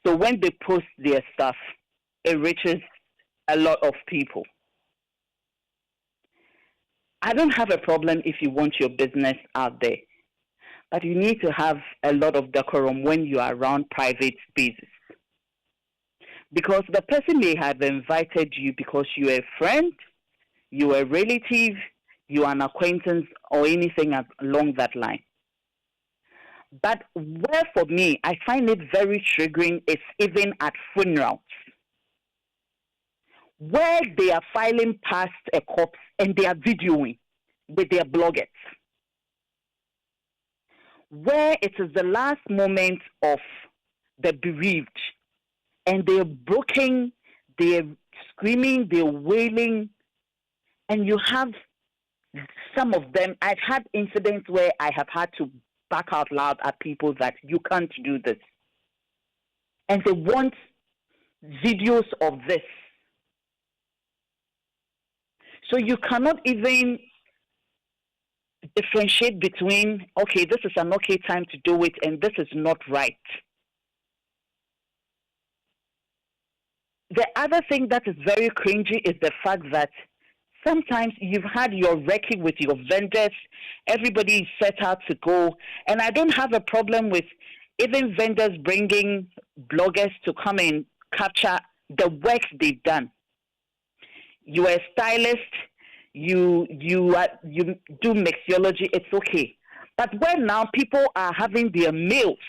So when they post their stuff, it reaches a lot of people. I don't have a problem if you want your business out there, but you need to have a lot of decorum when you are around private spaces. Because the person may have invited you because you're a friend, you're a relative, you're an acquaintance, or anything along that line. But where for me, I find it very triggering is even at funerals, where they are filing past a corpse and they are videoing with their bloggers, where it is the last moment of the bereaved, and they're broken, they're screaming, they're wailing, and you have some of them. I've had incidents where I have had to back out loud at people that you can't do this. And they want videos of this. So you cannot even differentiate between, okay, this is an okay time to do it and this is not right. The other thing that is very cringy is the fact that sometimes you've had your recce with your vendors, everybody is set out to go, and I don't have a problem with even vendors bringing bloggers to come and capture the work they've done. You are a stylist, you do mixology, it's okay. But when now people are having their meals,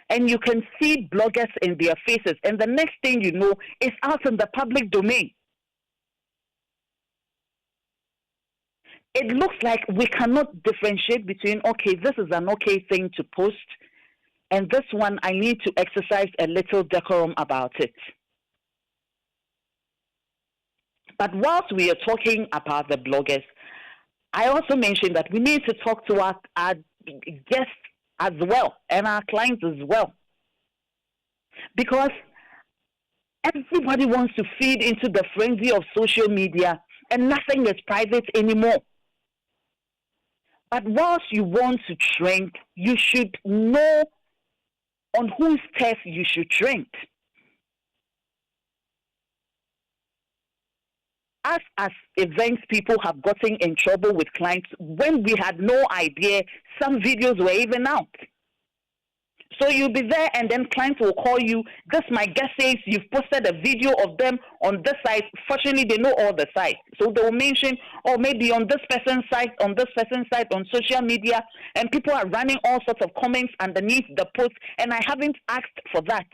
and you can see bloggers in their faces, and the next thing you know, it's out in the public domain. it looks like we cannot differentiate between, okay, this is an okay thing to post, and this one I need to exercise a little decorum about it. But whilst we are talking about the bloggers, I also mentioned that we need to talk to our guests as well and our clients as well. Because everybody wants to feed into the frenzy of social media and nothing is private anymore. But whilst you want to trend, you should know on whose turf you should trend. Us as events people have gotten in trouble with clients when we had no idea some videos were even out. So you'll be there and then clients will call you. This, my guest says you've posted a video of them on this site. Fortunately, they know all the sites. So they will mention, or maybe on this person's site, on social media, and people are running all sorts of comments underneath the post, and I haven't asked for that.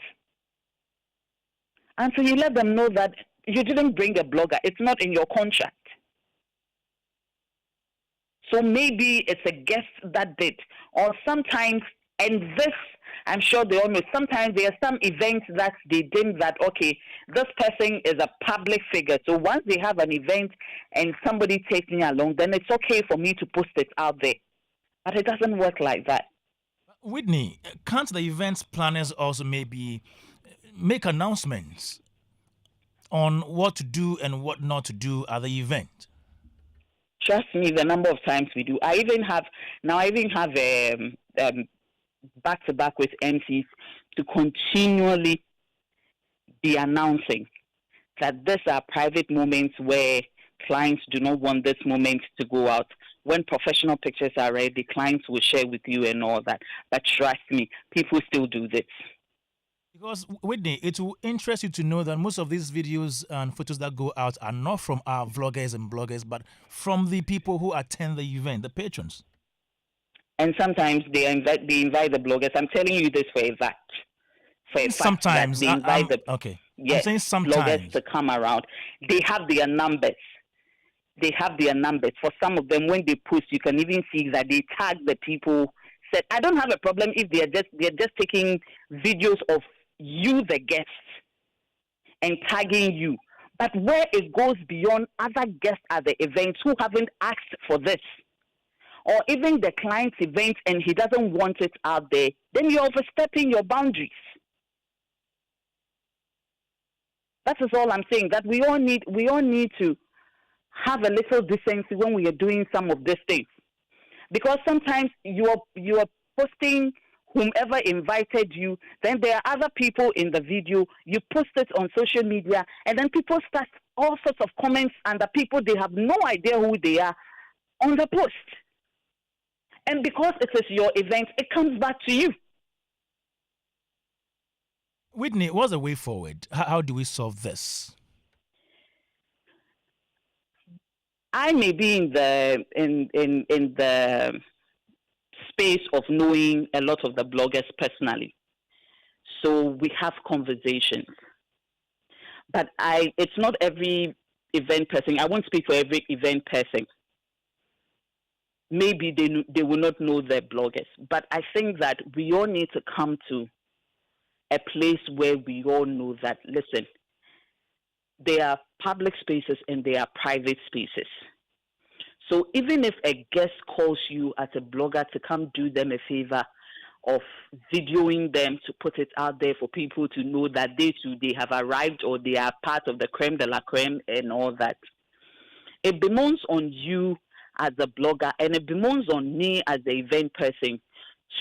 And so you let them know that you didn't bring a blogger. It's not in your contract. So maybe it's a guest that did. Or sometimes, and this, I'm sure they all know, sometimes there are some events that they deem that, okay, this person is a public figure. So once they have an event and somebody takes me along, then it's okay for me to post it out there. But it doesn't work like that. Whitney, can't the events planners also maybe make announcements on what to do and what not to do at the event? Trust me, the number of times we do. I even have back-to-back with MCs to continually be announcing that these are private moments where clients do not want this moment to go out. When professional pictures are ready, clients will share with you and all that. But trust me, people still do this. Because, Whitney, it will interest you to know that most of these videos and photos that go out are not from our vloggers and bloggers, but from the people who attend the event, the patrons. And sometimes they invite the bloggers. I'm telling you this for a fact. Sometimes they invite okay. Yes, I'm saying sometimes bloggers to come around. They have their numbers. For some of them, when they post, you can even see that they tag the people. Said, I don't have a problem if they're just taking videos of you, the guests, and tagging you. But where it goes beyond other guests at the events who haven't asked for this, or even the client's event and he doesn't want it out there, then you're overstepping your boundaries. That is all I'm saying, that we all need to have a little decency when we are doing some of these things. Because sometimes you are posting whomever invited you, then there are other people in the video, you post it on social media, and then people start all sorts of comments under people, they have no idea who they are on the post. And because it is your event, it comes back to you. Whitney, what's the way forward? How do we solve this? I may be in the space of knowing a lot of the bloggers personally, so we have conversations. But it's not every event person. I won't speak for every event person. Maybe they will not know their bloggers, but I think that we all need to come to a place where we all know that, listen, there are public spaces and there are private spaces. So even if a guest calls you as a blogger to come do them a favor of videoing them to put it out there for people to know that they have arrived or they are part of the creme de la creme and all that, it bemoans on you as a blogger and it bemoans on me as the event person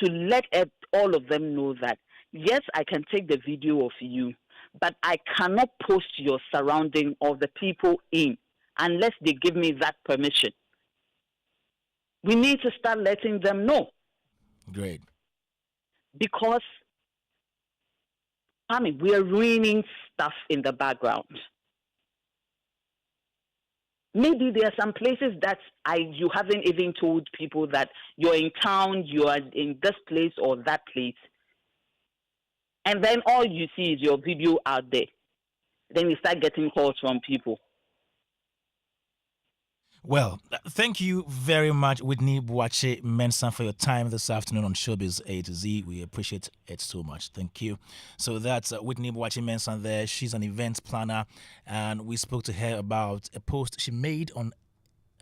to let all of them know that, yes, I can take the video of you, but I cannot post your surrounding or the people in unless they give me that permission. We need to start letting them know. Great. Because, we are ruining stuff in the background. Maybe there are some places that you haven't even told people that you're in town, you are in this place or that place. And then all you see is your video out there. Then you start getting calls from people. Well, thank you very much, Whitney Boakye-Mensah, for your time this afternoon on Showbiz A-Z. We appreciate it so much. Thank you. So that's Whitney Boakye-Mensah there. She's an event planner, and we spoke to her about a post she made on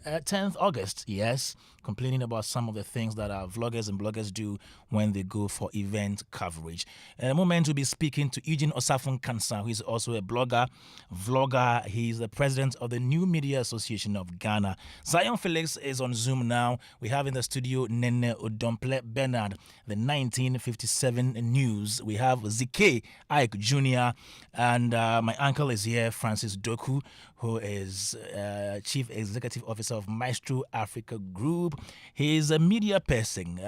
10th August, yes, complaining about some of the things that our vloggers and bloggers do when they go for event coverage. In a moment, we'll be speaking to Eugene Osafo-Nkansah, who is also a vlogger. He's the president of the New Media Association of Ghana. Zionfelix is on Zoom now. We have in the studio Nene Odompleh Bernard, the 1957 news. We have Zhikay Ike Junior, and my uncle is here, Francis Doku, who is Chief Executive Officer of Maestro Africa Group. He's a media person.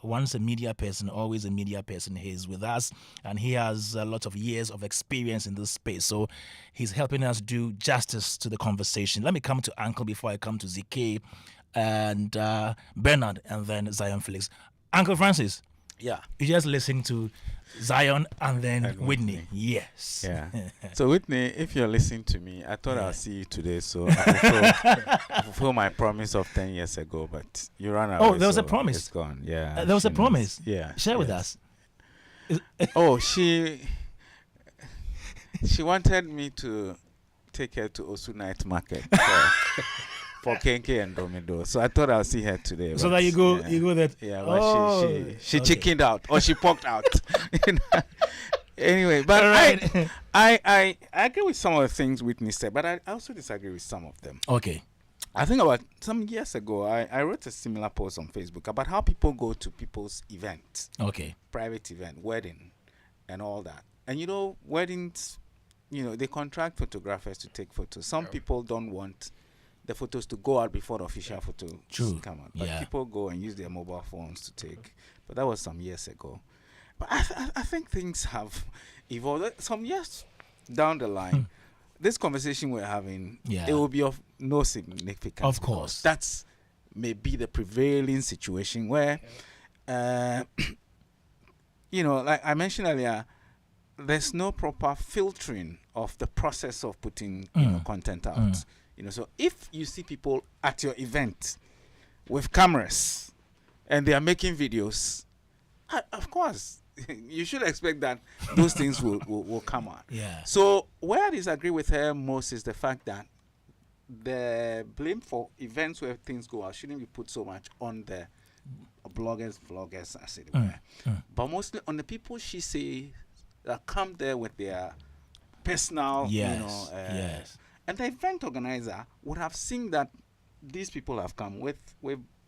Once a media person, always a media person. He's with us, and he has a lot of years of experience in this space. So he's helping us do justice to the conversation. Let me come to Uncle before I come to Zhikay and Bernard, and then Zionfelix. Uncle Francis. Yeah. You just listen to Zion and then And Whitney. Whitney. Yes. Yeah. So Whitney, if you're listening to me, I thought I'll see you today, so I fulfill my promise of 10 years ago, but you ran away. Oh, there was a so promise. It's gone. Yeah. There was a she promise. knows. Yeah. Share with yes. us. Oh, she wanted me to take her to Osu Night Market for Kenke and Domido. So I thought I'll see her today. So but, that you go that. Yeah, but she okay. chickened out, or she poked out. You know? Anyway, but Right. I agree with some of the things Whitney said, but I also disagree with some of them. Okay. I think about some years ago, I wrote a similar post on Facebook about how people go to people's events, Okay. private event, wedding, and all that. And you know, weddings, you know, they contract photographers to take photos. Some people don't want the photos to go out before the official photo come out. But people go and use their mobile phones to take. But that was some years ago. But I think things have evolved. Some years down the line, this conversation we're having, it will be of no significance. Of course. That's maybe the prevailing situation where, you know, like I mentioned earlier, there's no proper filtering of the process of putting you know, content out. You know, so if you see people at your event with cameras and they are making videos, of course, you should expect that those things will come out. Yeah. So where I disagree with her most is the fact that the blame for events where things go out shouldn't be put so much on the bloggers, vloggers, as it were, but mostly on the people she say that come there with their personal, you know, and the event organizer would have seen that these people have come with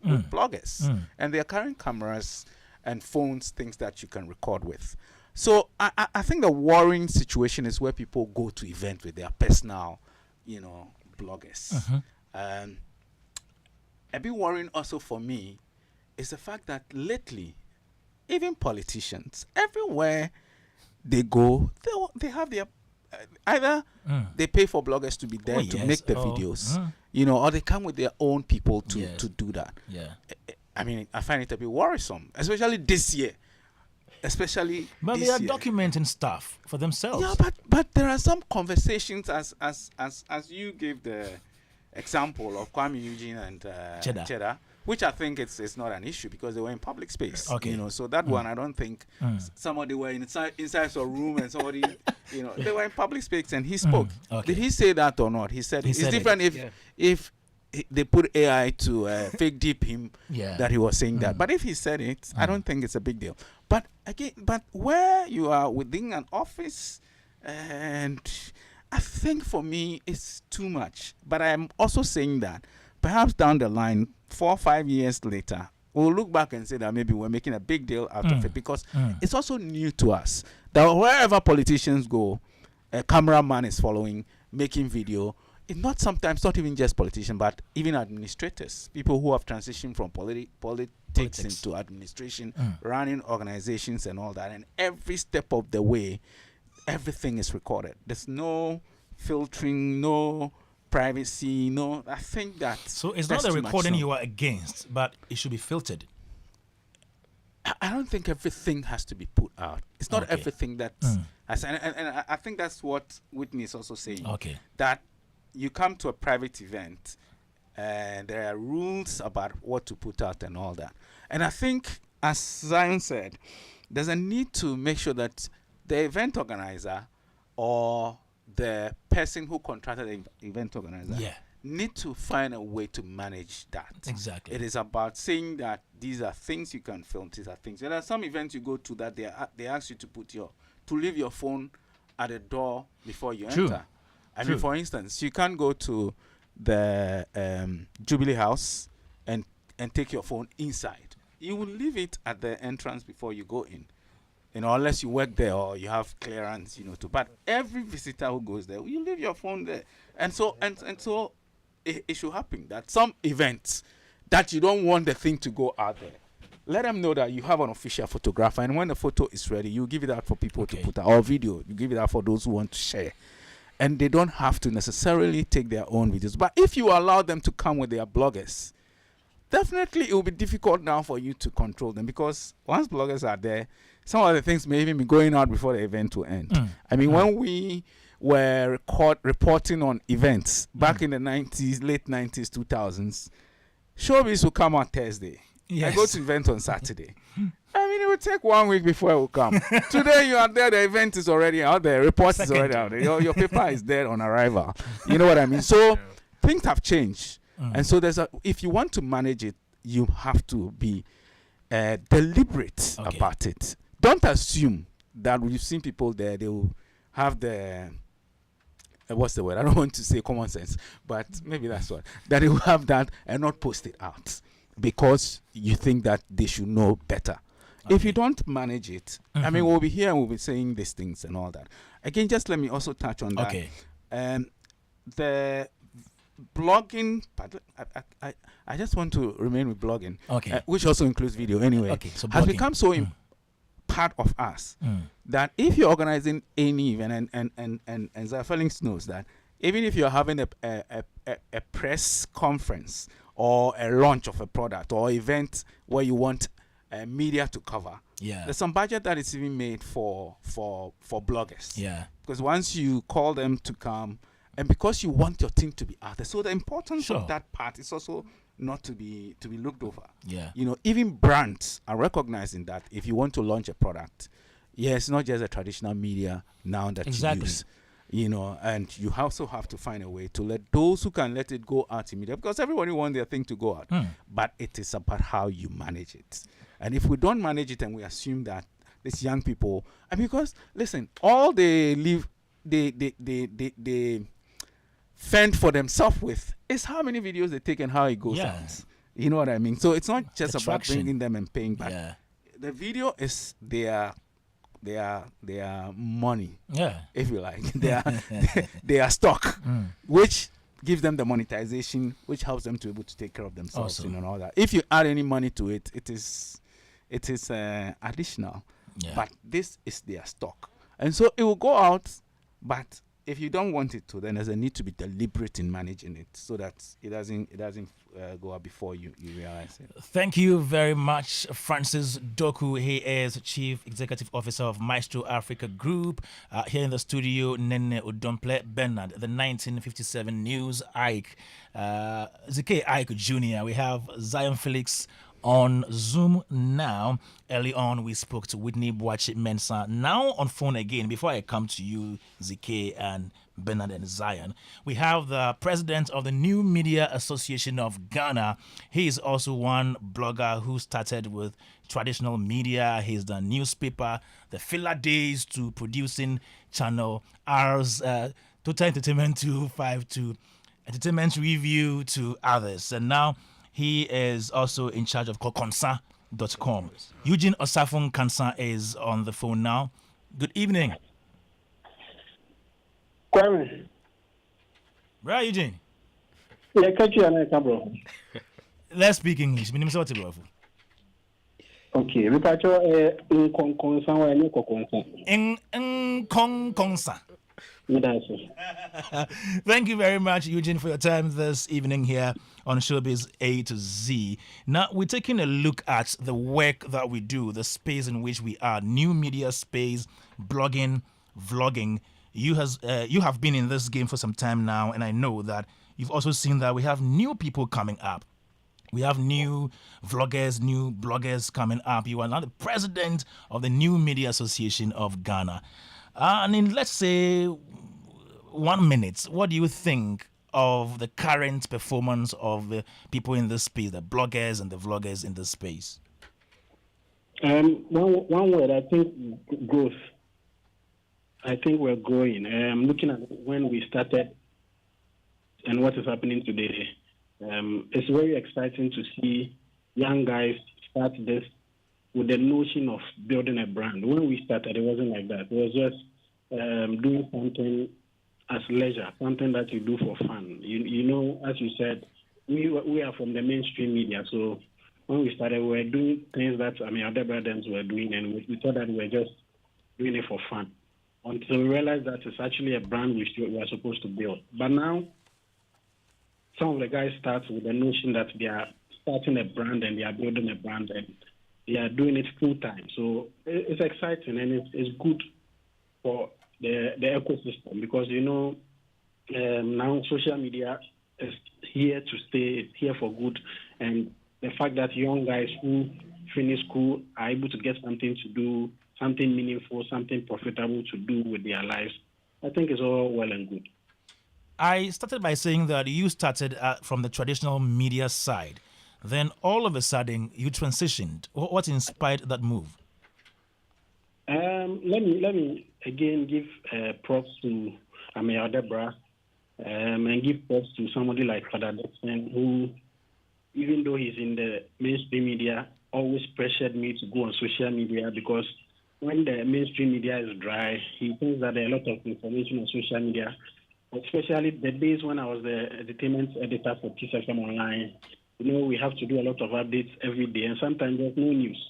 bloggers, and they're carrying cameras and phones, things that you can record with. So I think the worrying situation is where people go to events with their personal, you know, bloggers. A bit worrying also for me is the fact that lately, even politicians, everywhere they go, they have their either they pay for bloggers to be there to make the videos, you know, or they come with their own people to do that. Yeah. I mean, I find it a bit worrisome, especially this year. But they are documenting stuff for themselves. Yeah, but there are some conversations as you gave the example of Kwame Eugene and Cheddar, which I think it's not an issue because they were in public space. Okay. You know, so that one I don't think somebody were inside a room and somebody, you know, they were in public space and he spoke. Okay. Did he say that or not? He said it's different if they put AI to fake deep him that he was saying that. But if he said it, I don't think it's a big deal. But again, where you are within an office, and I think for me it's too much. But I'm also saying that perhaps down the line, 4 or 5 years later, we'll look back and say that maybe we're making a big deal out of it because it's also new to us that wherever politicians go, a cameraman is following, making video. It's not even just politicians, but even administrators, people who have transitioned from politics into administration, running organizations and all that. And every step of the way, everything is recorded. There's no filtering, no privacy, no. I think that. So it's not the recording you are against, but it should be filtered. I don't think everything has to be put out. It's not everything that. And I think that's what Whitney is also saying. Okay. That you come to a private event, and there are rules about what to put out and all that. And I think, as Zion said, there's a need to make sure that the event organizer or the person who contracted the event organizer need to find a way to manage that. Exactly. It is about saying that these are things you can film, these are things. There are some events you go to that they ask you to leave your phone at the door before you enter. I mean, for instance, you can't go to the Jubilee House and take your phone inside. You will leave it at the entrance before you go in. Unless you work there or you have clearance, but every visitor who goes there, you leave your phone there. And so it should happen that some events that you don't want the thing to go out there, let them know that you have an official photographer, and when the photo is ready, you give it out for people to put out, or video, you give it out for those who want to share. And they don't have to necessarily take their own videos. But if you allow them to come with their bloggers, definitely it will be difficult now for you to control them, because once bloggers are there, some of the things may even be going out before the event will end. I mean, when we were reporting on events back in the 90s, late 90s, 2000s, Showbiz will come on Thursday. I go to event on Saturday. I mean, it will take 1 week before it will come. Today you are there, the event is already out there, report is already out there. Your paper is there on arrival. You know what I mean? So things have changed. And so if you want to manage it, you have to be deliberate about it. Don't assume that we've seen people there, they will have the what's the word? I don't want to say common sense, but maybe that's what. That they will have that and not post it out because you think that they should know better. If you don't manage it, I mean, we'll be here and we'll be saying these things and all that. Again, just let me also touch on that. The blogging, I just want to remain with blogging, which also includes video anyway, so has become so part of us that if you're organizing any event, and Zionfelix knows that even if you're having a press conference or a launch of a product or event where you want media to cover, there's some budget that is even made for bloggers. Because once you call them to come, and because you want your team to be out there, so the importance of that part is also not to be looked over. Even brands are recognizing that if you want to launch a product, it's not just a traditional media now that you use. And you also have to find a way to let those who can let it go out in media, because everybody wants their thing to go out. But it is about how you manage it. And if we don't manage it and we assume that these young people, and because listen, all they live, they fend for themselves with is how many videos they take and how it goes out. You know what I mean? So it's not just about bringing them and paying back. The video is their money, if you like. They are stock, which gives them the monetization, which helps them to be able to take care of themselves and all that. If you add any money to it, it is additional. But this is their stock, and so it will go out. But if you don't want it to, then there's a need to be deliberate in managing it so that it doesn't go out before you realize it. Thank you very much, Francis Doku. He is Chief Executive Officer of Maestro Africa Group. Here in the studio, Nene Odompleh Bernard, the 1957 News Ike, Zhikay Ike Junior. We have Zionfelix on Zoom now. Early on, we spoke to Whitney Boakye-Mensah. Now on phone again, before I come to you, Zhikay and Bernard and Zion, we have the president of the New Media Association of Ghana. He is also one blogger who started with traditional media. He's done newspaper, the filler days, to producing Channel R's Total Entertainment 252, Entertainment Review, to others. And now he is also in charge of Nkonkonsa.com. Eugene Osafo-Nkansah is on the phone now. Good evening. Kwame. Right, Eugene? Yeah, catch you on bro. Let's speak English. Okay, we catch you Nkonkonsa. Thank you very much, Eugene, for your time this evening here on Showbiz A-Z. Now, we're taking a look at the work that we do, the space in which we are, new media space, blogging, vlogging. You have been in this game for some time now, and I know that you've also seen that we have new people coming up. We have new vloggers, new bloggers coming up. You are now the president of the New Media Association of Ghana. And in, let's say, 1 minute, what do you think of the current performance of the people in this space, the bloggers and the vloggers in this space? One word, I think growth. I think we're growing. Looking at when we started and what is happening today, it's very exciting to see young guys start this with the notion of building a brand. When we started, it wasn't like that. It was just doing something as leisure, something that you do for fun. You know, as you said, we are from the mainstream media, so when we started, we were doing things that other brothers were doing, and we thought that we were just doing it for fun. Until we realized that it's actually a brand we are supposed to build. But now, some of the guys start with the notion that they are starting a brand and they are building a brand and they are doing it full time. So it's exciting and it's good for the ecosystem because, now social media is here to stay, it's here for good. And the fact that young guys who finish school are able to get something to do, something meaningful, something profitable to do with their lives, I think it's all well and good. I started by saying that you started from the traditional media side. Then all of a sudden you transitioned. What inspired that move? Let me again give props to Adebra and give props to somebody like Father Dixon, who, even though he's in the mainstream media, always pressured me to go on social media because when the mainstream media is dry, he thinks that there are a lot of information on social media, especially the days when I was the entertainment editor for TSFM Online. We have to do a lot of updates every day, and sometimes there's no news.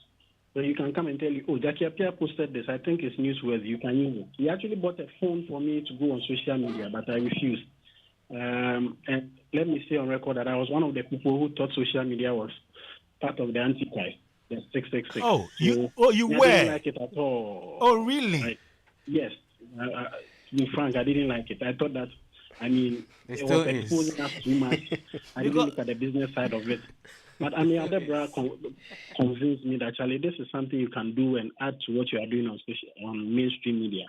So you can come and tell you, Jackie Appiah posted this, I think it's newsworthy, you can use it. He actually bought a phone for me to go on social media, but I refused. And let me say on record that I was one of the people who thought social media was part of the Antichrist, the 666. Oh, you I were? I didn't like it at all. Oh, really? Yes. To be frank, I didn't like it. I thought that, it was exposing us too much. I didn't look at the business side of it. But Adebra convinced me that actually this is something you can do and add to what you are doing on mainstream media.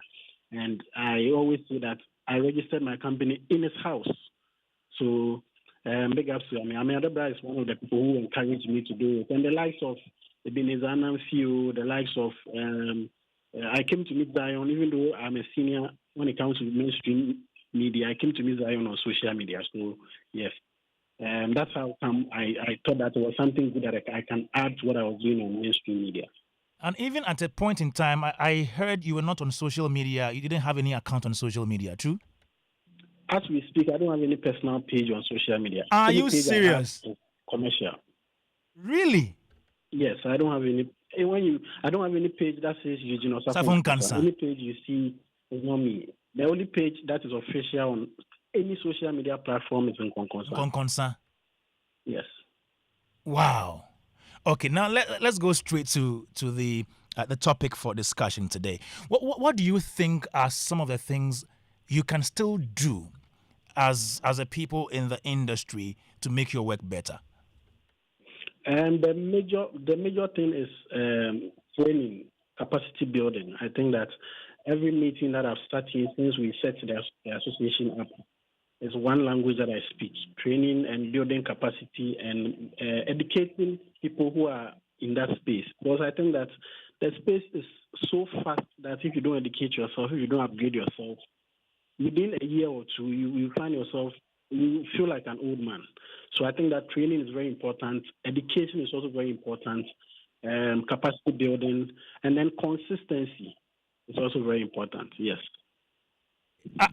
And I always say that I registered my company in his house. So big ups to Adebra is one of the people who encouraged me to do it. And the likes of Ebenezer Anamfio, the likes of I came to meet Zion, even though I'm a senior when it comes to mainstream media, I came to meet Zion on social media. So yes. That's how come I thought that it was something good that I can add to what I was doing on mainstream media. And even at a point in time, I heard you were not on social media. You didn't have any account on social media, true? As we speak, I don't have any personal page on social media. Are you serious? Commercial. Really? Yes, I don't have any. I don't have any page that says Eugene Osafo-Nkansah. Any page you see is not me. The only page that is official on any social media platform is Nkonkonsa. Nkonkonsa. Yes. Wow. Okay, now let's go straight to the topic for discussion today. What do you think are some of the things you can still do as a people in the industry to make your work better? And the major thing is training, capacity building. I think that every meeting that I've started since we set the association up is one language that I speak: training and building capacity and educating people who are in that space. Because I think that the space is so fast that if you don't educate yourself, if you don't upgrade yourself, within a year or two, you find yourself, you feel like an old man. So I think that training is very important. Education is also very important. Capacity building, and then consistency is also very important. Yes.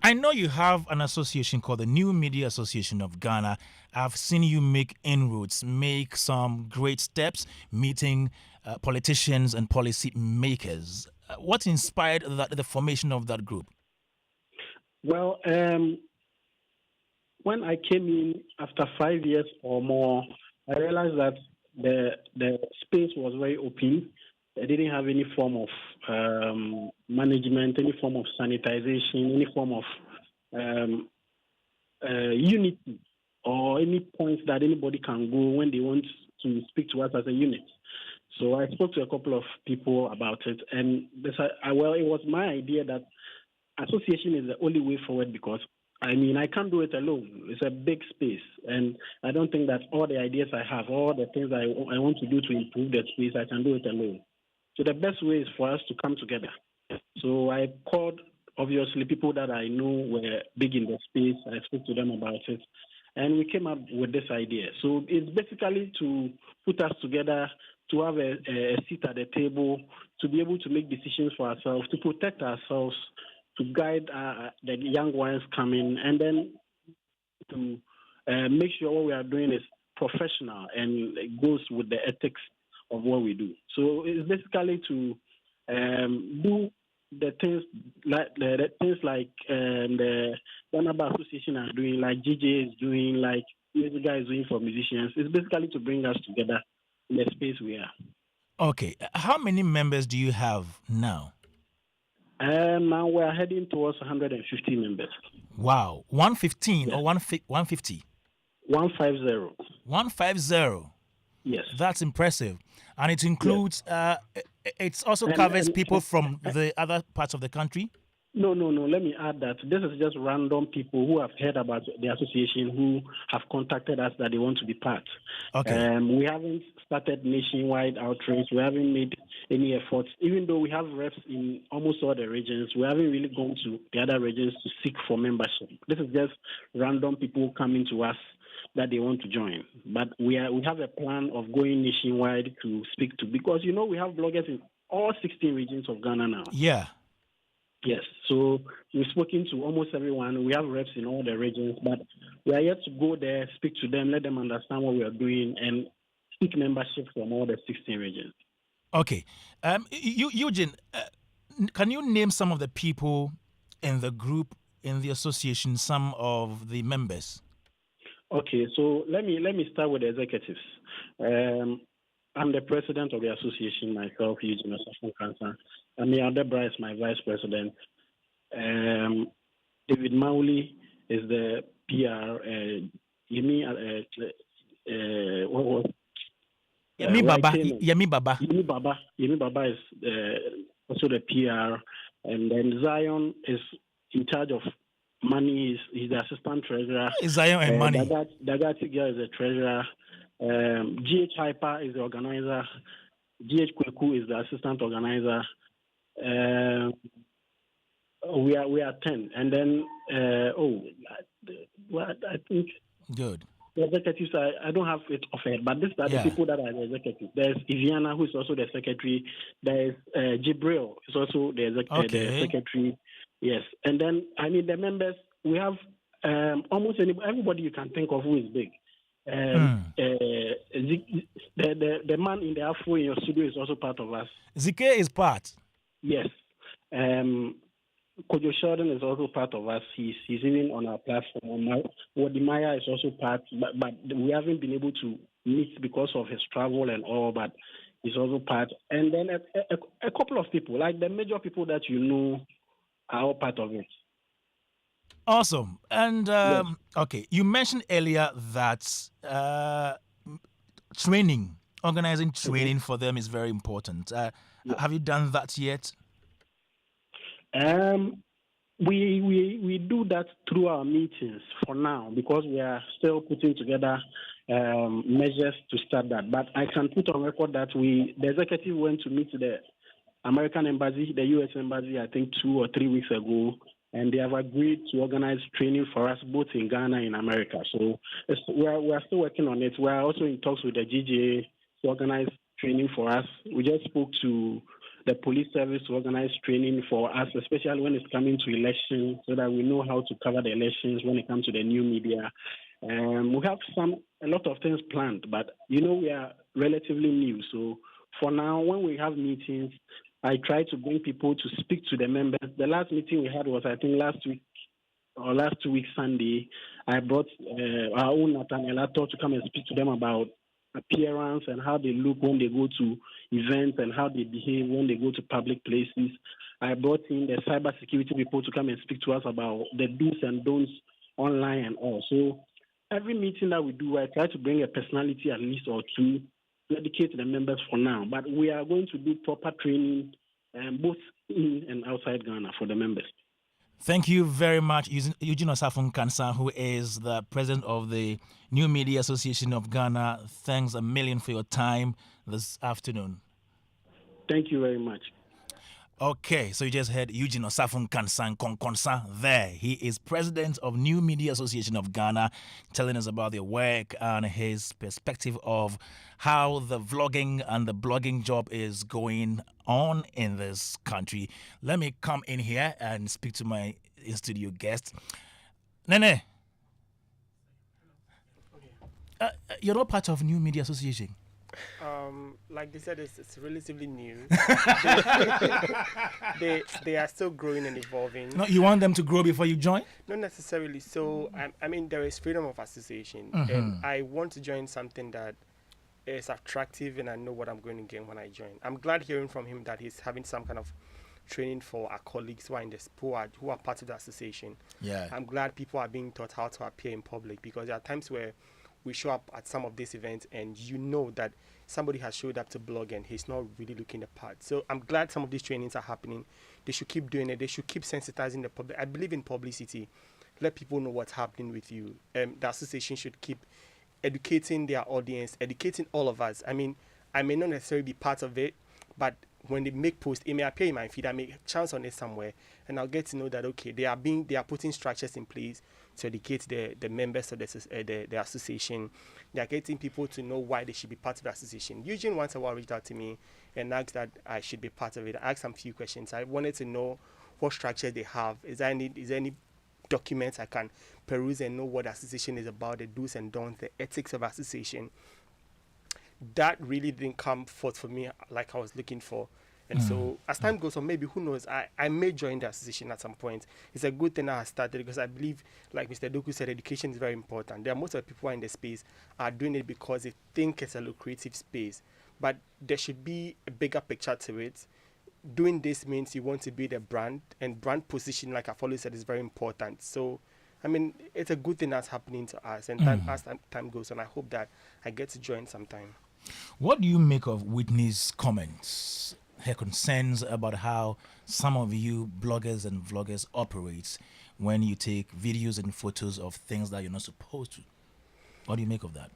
I know you have an association called the New Media Association of Ghana. I've seen you make inroads, make some great steps, meeting politicians and policy makers. What inspired the formation of that group? Well, when I came in after 5 years or more, I realized that the space was very open. They didn't have any form of management, any form of sanitization, any form of unity or any points that anybody can go when they want to speak to us as a unit. So I spoke to a couple of people about it, and well, it was my idea that association is the only way forward because, I mean, I can't do it alone. It's a big space, and I don't think that all the ideas I have, all the things I want to do to improve the space, I can do it alone. So the best way is for us to come together. So I called, obviously, people that I knew were big in the space. I spoke to them about it, and we came up with this idea. So it's basically to put us together, to have a seat at the table, to be able to make decisions for ourselves, to protect ourselves, to guide the young ones coming, and then to make sure what we are doing is professional and it goes with the ethics of what we do. So it's basically to do the things like the Barnaba Association are doing, like GJ is doing, like music guy is doing for musicians. It's basically to bring us together in the space we are. Okay. How many members do you have now? Now we're heading towards 150 members. Wow. 115 or 150? 150. 150. Yes. That's impressive. And it includes, it also covers people from the other parts of the country? No. Let me add that this is just random people who have heard about the association who have contacted us that they want to be part. Okay. We haven't started nationwide outreach. We haven't made any efforts. Even though we have reps in almost all the regions, we haven't really gone to the other regions to seek for membership. This is just random people coming to us that they want to join. But we have a plan of going nationwide to speak to, because, you know, we have bloggers in all 16 regions of Ghana now. Yeah. Yes, so we've spoken to almost everyone. We have reps in all the regions, but we are yet to go there, speak to them, let them understand what we are doing, and seek membership from all the 16 regions. Okay. Eugene, can you name some of the people in the group, in the association, some of the members? Okay, so let me start with the executives. I'm the president of the association myself, Eugene Osafo-Nkansah. Amir Debra is my vice president. David Mauli is the PR. Yemi Baba is also the PR, and then Zion is in charge of money. He's the assistant treasurer. Zion and money. Dagati Girl is the treasurer. GH Hyper is the organizer. GH Kweku is the assistant organizer. We are 10, and then I think good. The executives, I don't have it offhand, but these are the people that are the executives. There's Iviana, who is also the secretary. There's Jibril, is also the secretary. Yes, and then the members. We have almost everybody you can think of who is big. The man in the Afro in your studio is also part of us. Zhikay is part. Yes. Kojo Sheldon is also part of us. He's even on our platform. Wadimaya is also part, but we haven't been able to meet because of his travel and all, but he's also part. And then a couple of people, like the major people that you know, are all part of it. Awesome. And, okay, you mentioned earlier that organizing training for them is very important. Have you done that yet? We do that through our meetings for now, because we are still putting together measures to start that. But I can put on record that the executive went to meet the American embassy, the U.S. embassy, I think 2 or 3 weeks ago, and they have agreed to organize training for us both in Ghana and America. So we are still working on it. We are also in talks with the GGA to organize training for us. We just spoke to the police service to organize training for us, especially when it's coming to elections, so that we know how to cover the elections when it comes to the new media. We have a lot of things planned, but we are relatively new. So for now, when we have meetings, I try to bring people to speak to the members. The last meeting we had was, I think, last 2 weeks Sunday. I brought our own Nathan Elato to come and speak to them about appearance and how they look when they go to events and how they behave when they go to public places. I brought in the cybersecurity people to come and speak to us about the do's and don'ts online and all. So every meeting that we do, I try to bring a personality at least or two to educate the members for now. But we are going to do proper training, both in and outside Ghana for the members. Thank you very much, Eugene Osafo-Nkansah, who is the president of the New Media Association of Ghana. Thanks a million for your time this afternoon. Thank you very much. Okay, so you just heard Eugene Osafo-Nkansah, Nkonkonsa there. He is president of New Media Association of Ghana, telling us about their work and his perspective of how the vlogging and the blogging job is going on in this country. Let me come in here and speak to my in-studio guest. Nene, you're not part of New Media Association. Like they said, it's relatively new. They are still growing and evolving. No, you want them to grow before you join? Not necessarily. So I mean, there is freedom of association, Mm-hmm. and I want to join something that is attractive, and I know what I'm going to get when I join. I'm glad hearing from him that he's having some kind of training for our colleagues who are in the who are part of the association. Yeah. I'm glad people are being taught how to appear in public, because there are times where we show up at some of these events and you know that somebody has showed up to blog and he's not really looking the part. So I'm glad some of these trainings are happening. They should keep doing it. They should keep sensitizing the public. I believe in publicity. Let people know what's happening with you. The association should keep educating their audience, educating all of us. I mean, I may not necessarily be part of it, but when they make posts, it may appear in my feed. I may chance on it somewhere, and I'll get to know that, okay, they are putting structures in place to educate the members of the association. They are getting people to know why they should be part of the association. Eugene once a while reached out to me and asked that I should be part of it. I asked him a few questions. I wanted to know what structure they have. Is there any documents I can peruse and know what the association is about, the do's and don'ts, the ethics of association? That really didn't come forth for me like I was looking for. And so as time goes on, maybe, who knows, I may join the association at some point. It's a good thing I have started, because I believe, like Mr. Doku said, education is very important. There are most of the people who are in the space are doing it because they think it's a lucrative space. But there should be a bigger picture to it. Doing this means you want to build a brand, and brand position, like I've always said, is very important. So, I mean, it's a good thing that's happening to us. And as time goes on, I hope that I get to join sometime. What do you make of Whitney's comments, her concerns about how some of you bloggers and vloggers operate when you take videos and photos of things that you're not supposed to? What do you make of that?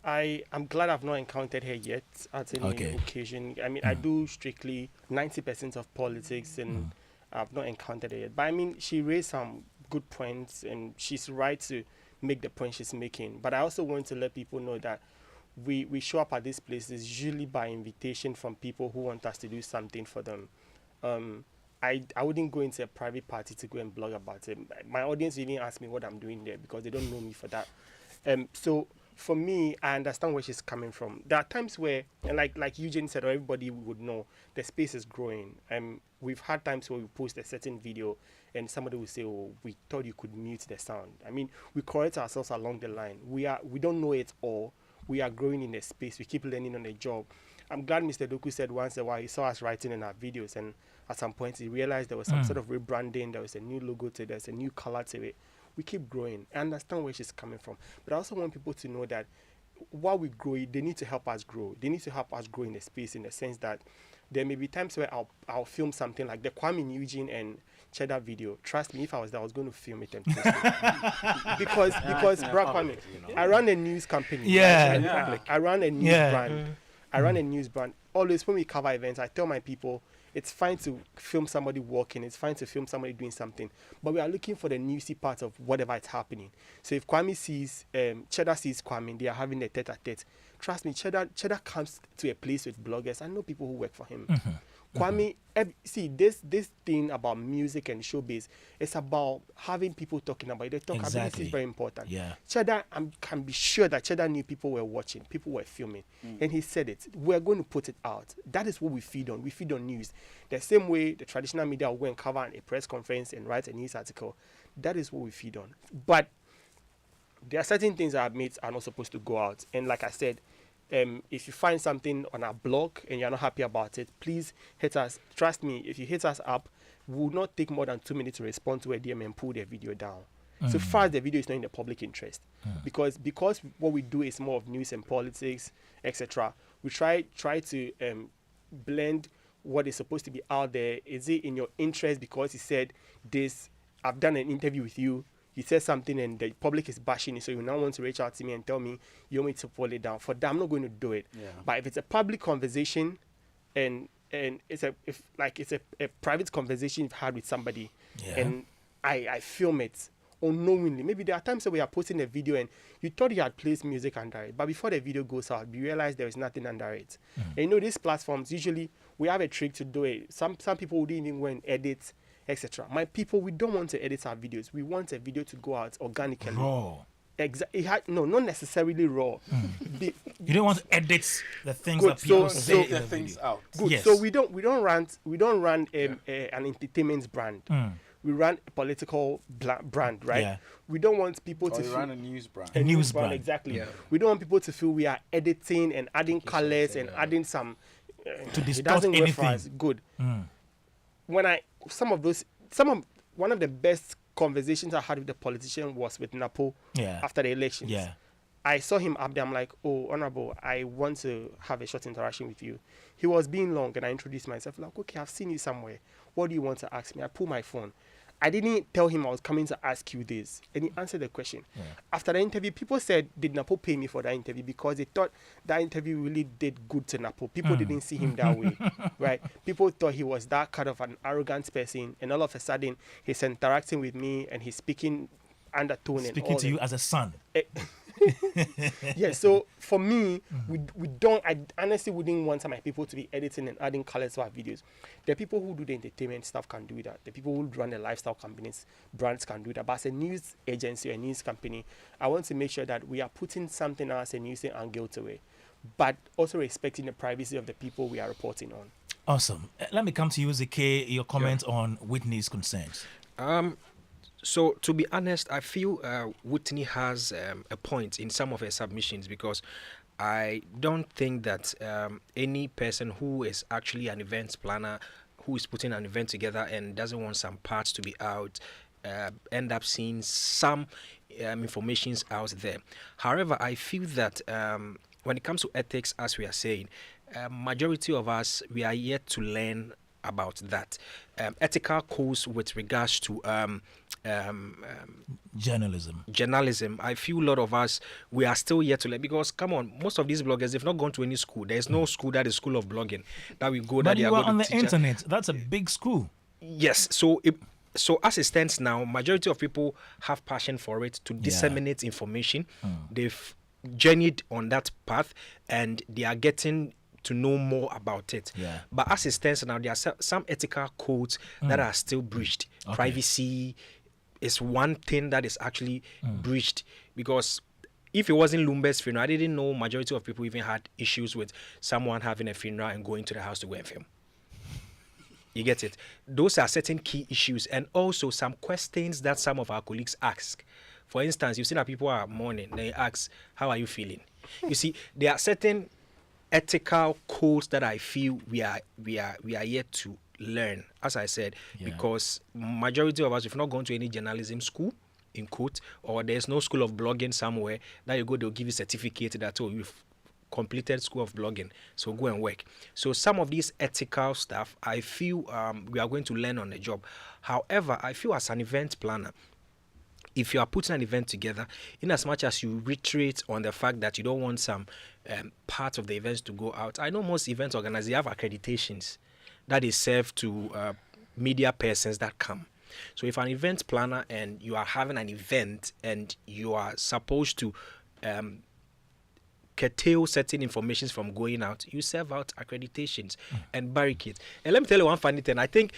I'm glad I've not encountered her yet at any occasion. I mean, I do strictly 90% of politics, and I've not encountered her yet. But I mean, she raised some good points, and she's right to make the point she's making. But I also want to let people know that we show up at these places usually by invitation from people who want us to do something for them. I wouldn't go into a private party to go and blog about it. My audience even ask me what I'm doing there, because they don't know me for that. So for me, I understand where she's coming from. There are times where, and like Eugene said, or everybody would know, the space is growing. We've had times where we post a certain video and somebody will say, oh, we thought you could mute the sound. I mean, we correct ourselves along the line. We don't know it all. We are growing in the space. We keep learning on the job. I'm glad Mr. Doku said once in a while he saw us writing in our videos, and at some point he realized there was some sort of rebranding, there was a new logo to it, there's a new color to it. We keep growing. I understand where she's coming from. But I also want people to know that while we grow, they need to help us grow. They need to help us grow in the space, in the sense that there may be times where I'll film something like the Kwame, Eugene and Cheddar video. Trust me, if I was there, I was going to film it and post it. because Bra Kwame, I run a news company. Yeah. I run a news brand. I run a news brand. Always when we cover events, I tell my people, it's fine to film somebody walking. It's fine to film somebody doing something. But we are looking for the newsy part of whatever is happening. So if Kwame sees, Cheddar sees Kwame, they are having a tete-a-tete. Trust me, Cheddar comes to a place with bloggers. I know people who work for him. Kwame, see, this thing about music and showbiz, it's about having people talking about it. The talkability is very important. Yeah. Cheddar, I can be sure that Cheddar knew people were watching, people were filming. And he said it. We're going to put it out. That is what we feed on. We feed on news. The same way the traditional media will go and cover a press conference and write a news article. That is what we feed on. But there are certain things that are not supposed to go out. And like I said, if you find something on our blog and you're not happy about it, please hit us. Trust me, if you hit us up, we will not take more than 2 minutes to respond to a DM and pull the video down. So far as the video is not in the public interest, because what we do is more of news and politics, etc. We try to blend what is supposed to be out there. Is it in your interest because he said this? I've done an interview with you. You said something and the public is bashing it, so you now want to reach out to me and tell me you want me to pull it down. For that, I'm not going to do it. Yeah. But if it's a public conversation and it's a private conversation you've had with somebody, and I film it unknowingly. Maybe there are times where we are posting a video and you thought you had placed music under it, but before the video goes out, you realize there is nothing under it. And these platforms, usually we have a trick to do it. Some people wouldn't even go and edit, etc. My people, we don't want to edit our videos. We want a video to go out organically. Raw. No, not necessarily raw. You don't want to edit the things Good. that people So- say so- in the things video. out. Good. Yes. So we don't run an entertainment brand. We run a political brand, right? Yeah. We don't want people Or to you feel run a news brand. A news brand. exactly. Yeah. We don't want people to feel we are editing and adding colors and adding some To it distort doesn't work for anything. us. Good. One of the best conversations I had with the politician was with Napo Yeah. after the elections. Yeah. I saw him up there. I'm like, oh, Honorable, I want to have a short interaction with you. He was being long, and I introduced myself. Like, okay, I've seen you somewhere. What do you want to ask me? I pulled my phone. I didn't tell him I was coming to ask you this, and he answered the question. After the interview, people said, did Napo pay me for that interview? Because they thought that interview really did good to Napo. People didn't see him that way, right? People thought he was that kind of an arrogant person, and all of a sudden, he's interacting with me, and he's speaking undertone and Speaking all to that. you as a son. Yeah, so for me, I honestly wouldn't want my people to be editing and adding colors to our videos. The people who do the entertainment stuff can do that. The people who run the lifestyle companies, brands can do that. But as a news agency or a news company, I want to make sure that we are putting something as a news angle to it, but also respecting the privacy of the people we are reporting on. Awesome. Let me come to you, Zhikay, your comment on Whitney's concerns. So, to be honest, I feel Whitney has a point in some of her submissions, because I don't think that any person who is actually an event planner, who is putting an event together and doesn't want some parts to be out, end up seeing some informations out there. However, I feel that when it comes to ethics, as we are saying, majority of us, we are yet to learn about that. Ethical codes with regards to journalism. I feel a lot of us, we are still yet to learn, because come on, most of these bloggers, they've not gone to any school. There's no school that is school of blogging that we go. But that they you are are on going the to teach us. internet. That's a big school. Yes, so as it stands now, majority of people have passion for it to disseminate information. They've journeyed on that path and they are getting to know more about it. Yeah. But as it stands now, there are some ethical codes that are still breached. Okay. Privacy is one thing that is actually breached, because if it wasn't Lumbe's funeral, I didn't know majority of people even had issues with someone having a funeral and going to the house to go and film. You get it? Those are certain key issues, and also some questions that some of our colleagues ask. For instance, you see that people are mourning, they ask, how are you feeling? You see, there are certain ethical codes that I feel we are yet to learn, as I said, because majority of us, if not gone to any journalism school, in quote, or there's no school of blogging somewhere that you go, they'll give you a certificate that, oh, you've completed school of blogging, so go and work. So some of these ethical stuff, I feel we are going to learn on the job. However, I feel as an event planner, if you are putting an event together, in as much as you reiterate on the fact that you don't want some part of the events to go out, I know most event organizers, they have accreditations that is served to media persons that come. So if an event planner and you are having an event and you are supposed to curtail certain information from going out, you serve out accreditations and barricades. And let me tell you one funny thing. I think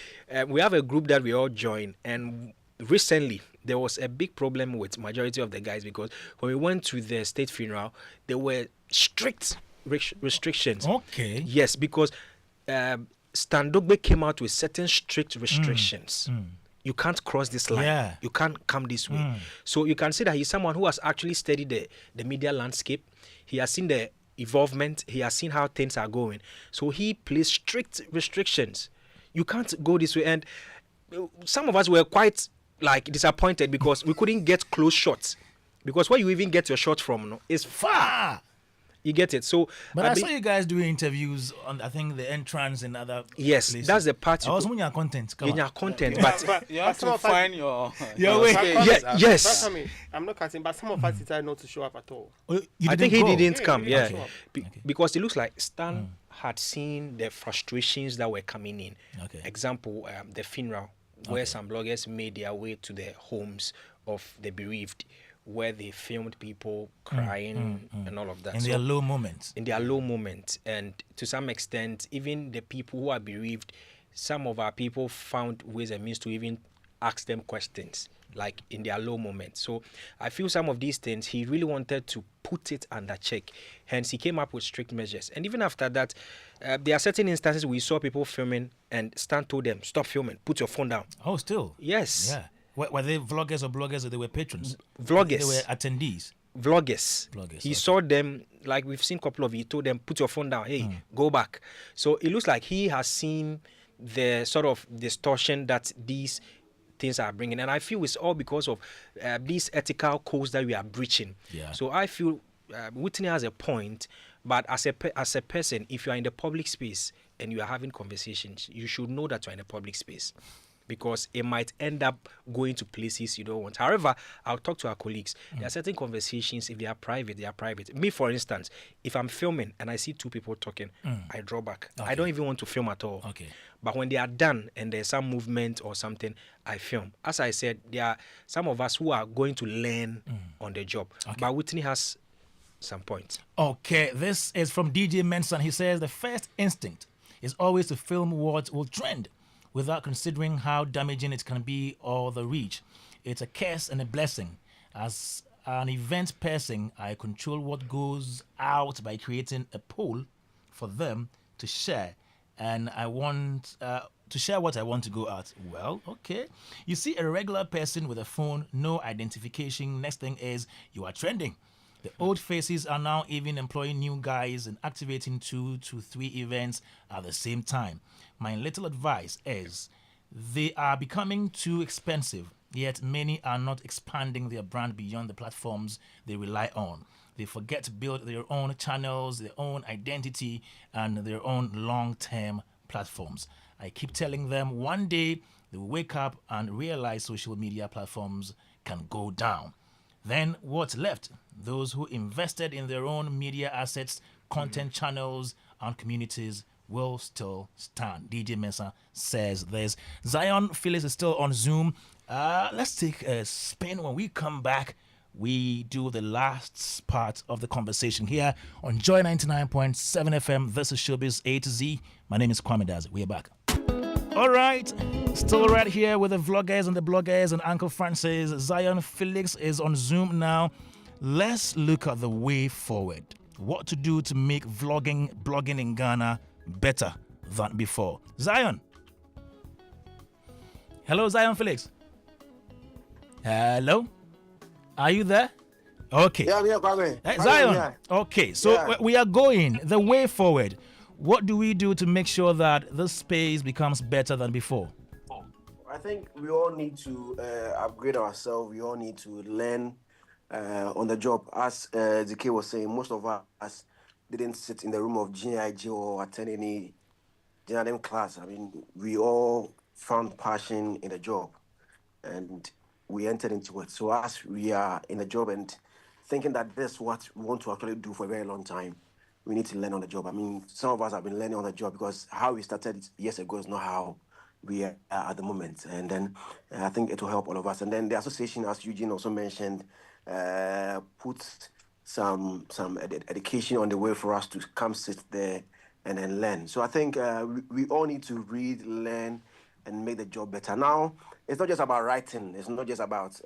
we have a group that we all join, and recently there was a big problem with majority of the guys, because when we went to the state funeral, there were strict restrictions. Okay. Yes, because Standogbe came out with certain strict restrictions. You can't cross this line. Yeah. You can't come this way. So you can see that he's someone who has actually studied the media landscape. He has seen the evolvement. He has seen how things are going. So he placed strict restrictions. You can't go this way. And some of us were quite like disappointed because we couldn't get close shots. Because where you even get your shot from, no, is far. You get it. So, but I saw you guys doing interviews on, I think, the entrance and other yes, places. that's the part. I was on your content. In your content, but you have to find your way. Yes. I'm not cutting, but some of us decided not to show up at all. I think he didn't come. He Yeah, didn't show up. because it looks like Stan had seen the frustrations that were coming in. Okay. Example, the funeral, where some bloggers made their way to the homes of the bereaved, where they filmed people crying and all of that. In their low moments. In their low moments. And to some extent, even the people who are bereaved, some of our people found ways and means to even ask them questions, like in their low moments. So I feel some of these things, he really wanted to put it under check. Hence, he came up with strict measures. And even after that, there are certain instances we saw people filming and Stan told them, stop filming, put your phone down. Oh, still? Yes. Yeah. Were they vloggers or bloggers, or they were patrons? Vloggers. They were attendees. Vloggers. He okay. saw them, like we've seen a couple of, he told them, put your phone down, hey, go back. So it looks like he has seen the sort of distortion that these things are bringing. And I feel it's all because of these ethical codes that we are breaching. Yeah. So I feel Whitney has a point, but as a person, if you are in the public space and you are having conversations, you should know that you are in a public space, because it might end up going to places you don't want. However, I'll talk to our colleagues. There are certain conversations, if they are private, they are private. Me, for instance, if I'm filming and I see two people talking, I draw back. Okay. I don't even want to film at all. Okay. But when they are done and there's some movement or something, I film. As I said, there are some of us who are going to learn on the job. Okay. But Whitney has some points. Okay, this is from DJ Mensah. He says the first instinct is always to film what will trend, without considering how damaging it can be or the reach. It's a curse and a blessing. As an event person, I control what goes out by creating a poll for them to share. And I want to share what I want to go out. Well, okay. You see a regular person with a phone, no identification. Next thing is you are trending. The old faces are now even employing new guys and activating 2 to 3 events at the same time. My little advice is they are becoming too expensive, yet many are not expanding their brand beyond the platforms they rely on. They forget to build their own channels, their own identity, and their own long-term platforms. I keep telling them one day they will wake up and realize social media platforms can go down. Then what's left? Those who invested in their own media assets, content channels, and communities will still stand. DJ Mensah says this. Zionfelix is still on Zoom. Let's take a spin. When we come back, we do the last part of the conversation here on Joy 99.7 FM. This is Showbiz A-Z. My name is Kwame Dazi. We are back. All right, still right here with the vloggers and the bloggers and Uncle Francis. Zionfelix is on Zoom now. Let's look at the way forward. What to do to make blogging in Ghana better than before. Zion. Hello, Zionfelix. Hello. Are you there? Okay. Yeah, Kwame. Hey, Zion. Yeah. Okay, so we are going the way forward. What do we do to make sure that this space becomes better than before? I think we all need to upgrade ourselves. We all need to learn on the job. As Zhikay was saying, most of us didn't sit in the room of GIG or attend any general class. I mean, we all found passion in the job and we entered into it. So as we are in the job and thinking that this is what we want to actually do for a very long time, we need to learn on the job. I mean, some of us have been learning on the job because how we started years ago is not how we are at the moment. And then I think it will help all of us. And then the association, as Eugene also mentioned, put some education on the way for us to come sit there and then learn. So I think we all need to read, learn, and make the job better. Now, it's not just about writing. It's not just about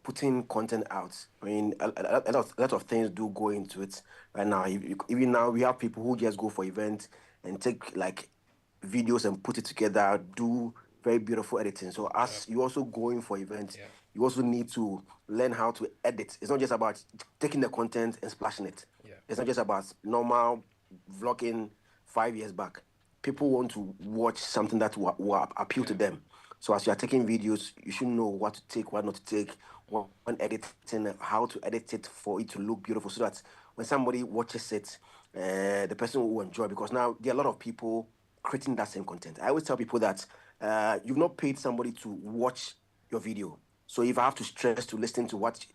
putting content out. I mean, a lot of things do go into it right now. Even now, we have people who just go for events and take like videos and put it together, do very beautiful editing. So as you also going for events, you also need to learn how to edit. It's not just about taking the content and splashing it. It's not just about normal vlogging 5 years back. People want to watch something that will appeal to them. So as you are taking videos, you should know what to take, what not to take, when editing, how to edit it for it to look beautiful, so that when somebody watches it, the person will enjoy. Because now there are a lot of people creating that same content. I always tell people that you've not paid somebody to watch your video. So if I have to stress to listen to what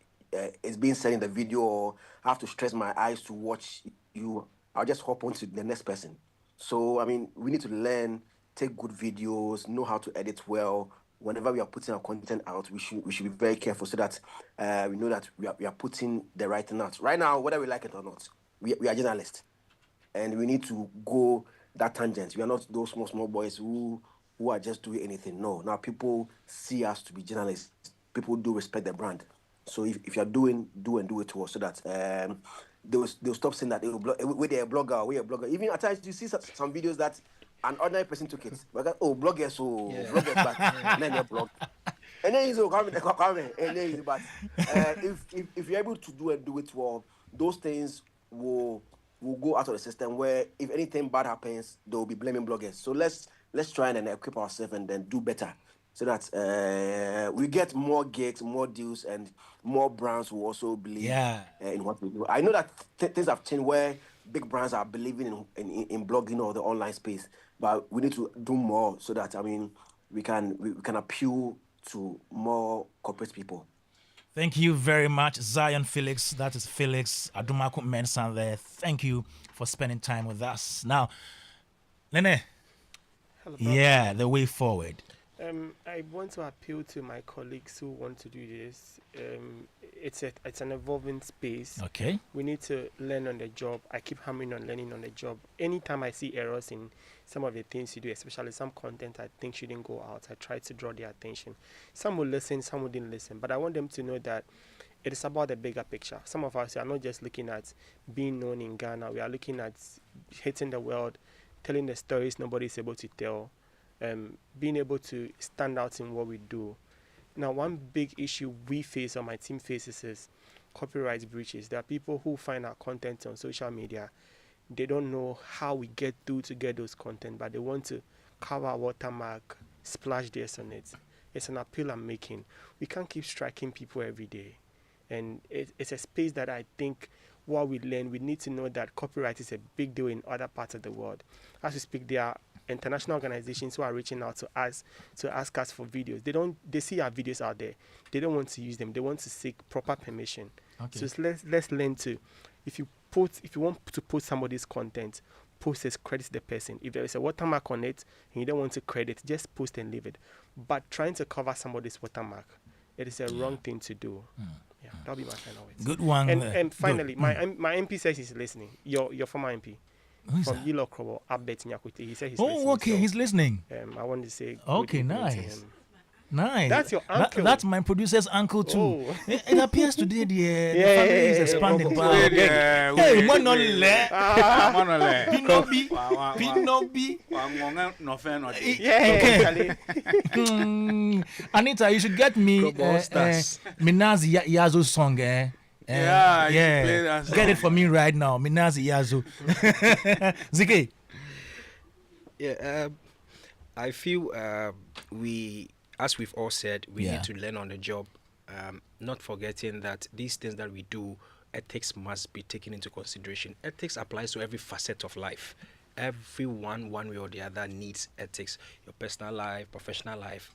is being said in the video, or I have to stress my eyes to watch you, I'll just hop on to the next person. So I mean, we need to learn, take good videos, know how to edit well. Whenever we are putting our content out, we should be very careful, so that we know that we are putting the right thing out. Right now, whether we like it or not, we are journalists, and we need to go that tangent. We are not those small boys who are just doing anything. No, now people see us to be journalists. People do respect the brand. So if you're doing, do it well, so that they'll stop saying that they will they're a blogger, we're a blogger. Even at times you see some videos that an ordinary person took it. But bloggers, bloggers, but then they blog. And then he's coming, and then he's but if you're able to do it well, those things will go out of the system, where if anything bad happens, they'll be blaming bloggers. So let's try and equip ourselves and then do better, so that we get more gigs, more deals, and more brands will also believe in what we do. I know that things have changed, where big brands are believing in blogging or the online space, but we need to do more, so that we can appeal to more corporate people. Thank you very much, Zionfelix. That is Felix Adomako-Mensah there. Thank you for spending time with us. Now, Nene, Hello, the way forward. I want to appeal to my colleagues who want to do this. It's an evolving space. Okay. We need to learn on the job. I keep hammering on learning on the job. Anytime I see errors in some of the things you do, especially some content I think shouldn't go out, I try to draw their attention. Some will listen, some wouldn't listen. But I want them to know that it is about the bigger picture. Some of us are not just looking at being known in Ghana. We are looking at hitting the world, telling the stories nobody is able to tell. Being able to stand out in what we do. Now, one big issue we face, or my team faces, is copyright breaches. There are people who find our content on social media. They don't know how we get through to get those content, but they want to cover our watermark, splash this on it. It's an appeal I'm making. We can't keep striking people every day. And it's a space that I think while we learn, we need to know that copyright is a big deal in other parts of the world. As we speak, there are international organizations who are reaching out to us to ask us for videos. They see our videos out there. They don't want to use them. They want to seek proper permission. Okay. So let's learn to, if you want to post somebody's content, post as credit the person. If there is a watermark on it and you don't want to credit, just post and leave it. But trying to cover somebody's watermark, it is a wrong thing to do. Yeah, that'll be my final words. Good one. And finally, my MP says he's listening. Your former MP. Who's From that? Yilo Krobo, Abet Nyakwete. He said he's listening. Oh, okay, so, he's listening. I want to say Okay, good evening to nice. him. Nice. That's your uncle. That's my producer's uncle too. Oh. It appears today the Yeah, family is yeah, expanding. yeah. Hey, Monole. Pinobi. Pinobi. Yeah, Okay. Anita, you should get me Minazi Yazo song. Yeah, you play that song. Get it for me right now, Minazi Yazo. Zhikay. Yeah, I feel as we've all said, we Yeah. need to learn on the job, not forgetting that these things that we do, ethics must be taken into consideration. Ethics applies to every facet of life. Everyone, one way or the other, needs ethics. Your personal life, professional life.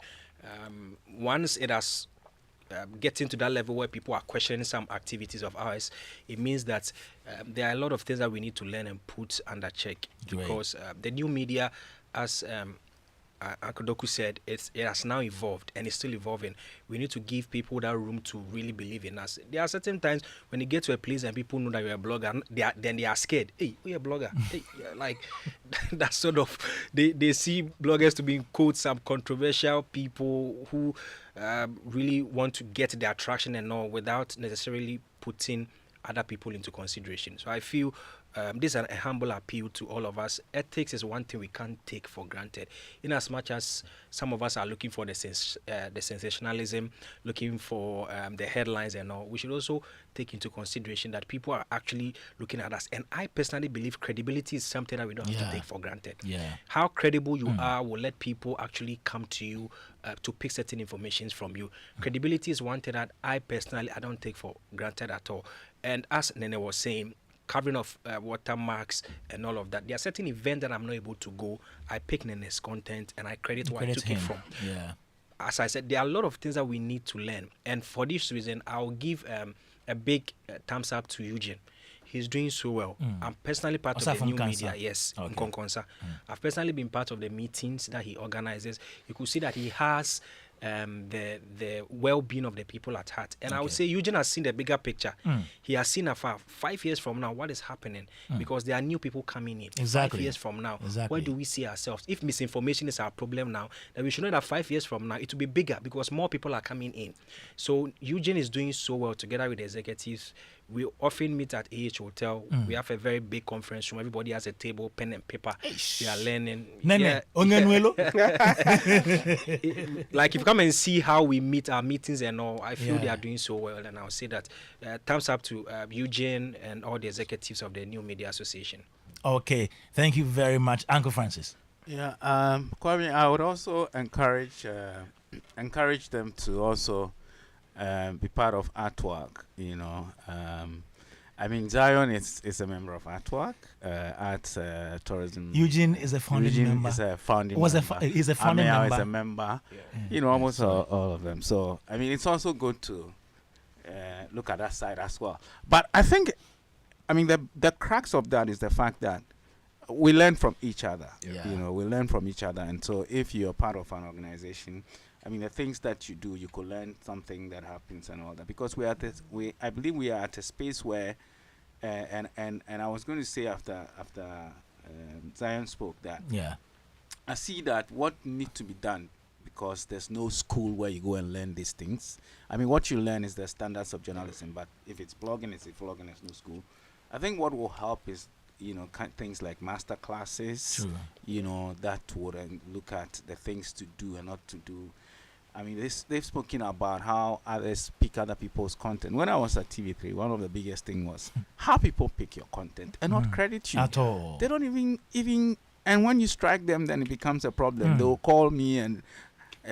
Once it has getting to that level where people are questioning some activities of ours, it means that there are a lot of things that we need to learn and put under check. Great. Because the new media, as Uncle Doku said, it has now evolved and it's still evolving. We need to give people that room to really believe in us. There are certain times when you get to a place and people know that you're a blogger, then they are scared. Hey, we're a blogger. Hey, yeah, like that sort of, they see bloggers to be in quotes some controversial people who really want to get the attraction and all without necessarily putting other people into consideration. So I feel this is a humble appeal to all of us. Ethics is one thing we can't take for granted. In as much as some of us are looking for the sensationalism, looking for the headlines and all, we should also take into consideration that people are actually looking at us. And I personally believe credibility is something that we don't have to take for granted. How credible you are will let people actually come to you to pick certain information from you. Credibility is one thing that I personally don't take for granted at all. And as Nene was saying, covering of watermarks and all of that. There are certain events that I'm not able to go. I pick Nene's content and I credit where I took it from. As I said, there are a lot of things that we need to learn. And for this reason, I'll give a big thumbs up to Eugene. He's doing so well. I'm personally part of the new media. Yes, Nkonkonsa. I've personally been part of the meetings that he organizes. You could see that he has the well-being of the people at heart. And I would say Eugene has seen the bigger picture. He has seen afar 5 years from now what is happening, because there are new people coming in. 5 years from now, where do we see ourselves? If misinformation is our problem now, then we should know that 5 years from now it will be bigger because more people are coming in. So Eugene is doing so well together with the executives. We often meet at AH Hotel. We have a very big conference room. Everybody has a table, pen and paper. We are learning. Like, if you come and see how we meet our meetings and all, I feel they are doing so well. And I'll say that thumbs up to Eugene and all the executives of the New Media Association. Okay, thank you very much, Uncle Francis. Yeah, Kwame, I would also encourage them to also be part of Artwork. You know, I mean, Zion is a member of Artwork, Arts Tourism. Eugene is a founding member. Is a founding member. He's a founding member. Is a member. You know, almost all of them. So, I mean, it's also good to look at that side as well. But I think, I mean, the crux of that is the fact that we learn from each other. You know, we learn from each other. And so if you're part of an organization, I mean, the things that you do, you could learn something that happens and all that. Because I believe we are at a space where, and I was going to say after Zion spoke that, I see that what needs to be done, because there's no school where you go and learn these things. I mean, what you learn is the standards of journalism, but if it's blogging, there's no school. I think what will help is, you know, things like master classes, you know, that would look at the things to do and not to do. I mean, they've spoken about how others pick other people's content. When I was at TV3, one of the biggest things was how people pick your content and not credit you. At all. They don't even, and when you strike them, then it becomes a problem. They'll call me and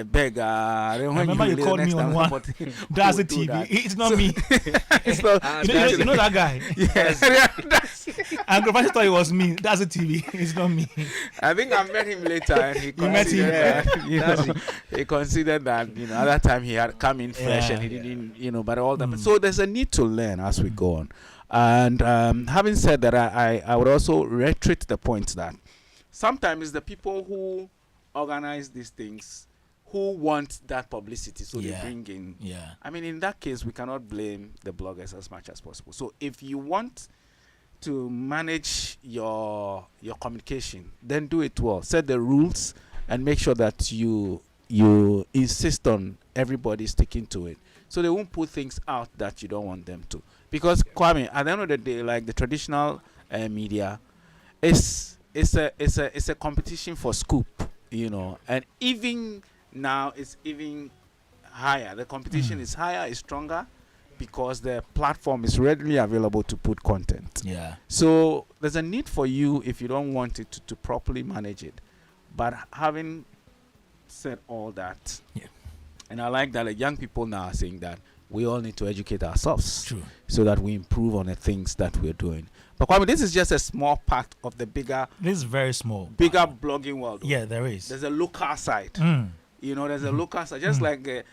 beg. I remember you called me on one. That's a TV. It's not me. It's not, you know that guy? Yes. And Professor thought it was me. That's a TV. It's not me. I think I met him later, and he considered that, you know, at that time he had come in fresh and he didn't, you know, but all that. So there's a need to learn as we go on. And having said that, I would also reiterate the point that sometimes the people who organize these things who want that publicity, so they bring in. I mean, in that case, we cannot blame the bloggers as much as possible. So if you want to manage your communication, then do it well. Set the rules and make sure that you insist on everybody sticking to it, so they won't put things out that you don't want them to. Because Kwame, at the end of the day, like the traditional media, it's a competition for scoop, you know, and even now it's even higher. The competition is higher, is stronger, because the platform is readily available to put content. So there's a need for you, if you don't want it, to properly manage it. But having said all that, and I like that the young people now are saying that we all need to educate ourselves so that we improve on the things that we're doing. But Kwame, this is just a small part of the bigger. This is very small. Bigger blogging world. Yeah, there is. There's a local side. You know, there's a local side. Just like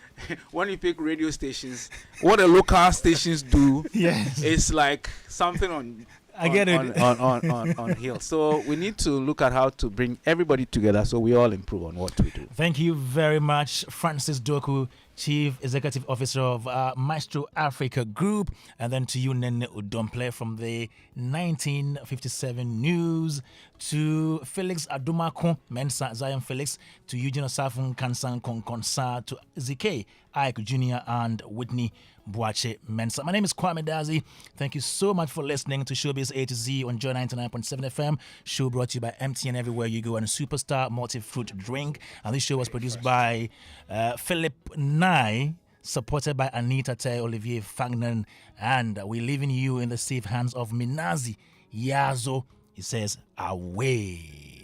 when you pick radio stations, what the local stations do is like something on. I get it. On hill. So we need to look at how to bring everybody together so we all improve on what we do. Thank you very much, Francis Doku. Chief Executive Officer of Maestro Africa Group, and then to you, Nene Odompleh from the 1957 News, to Felix Adomako, Mensah, Zionfelix, to Eugene Osafo-Nkansah, Nkonkonsa, to Zhikay Ike Junior and Whitney Boakye-Mensah. My name is Kwame Dazi. Thank you so much for listening to Showbiz A-Z on Joy 99.7 FM. Show brought to you by MTN everywhere you go, and a Superstar multi-fruit drink. And this show was produced by Philip Nye, supported by Anita Tay, Olivier Fagnan, and we're leaving you in the safe hands of Minazi Yazo. He says, away.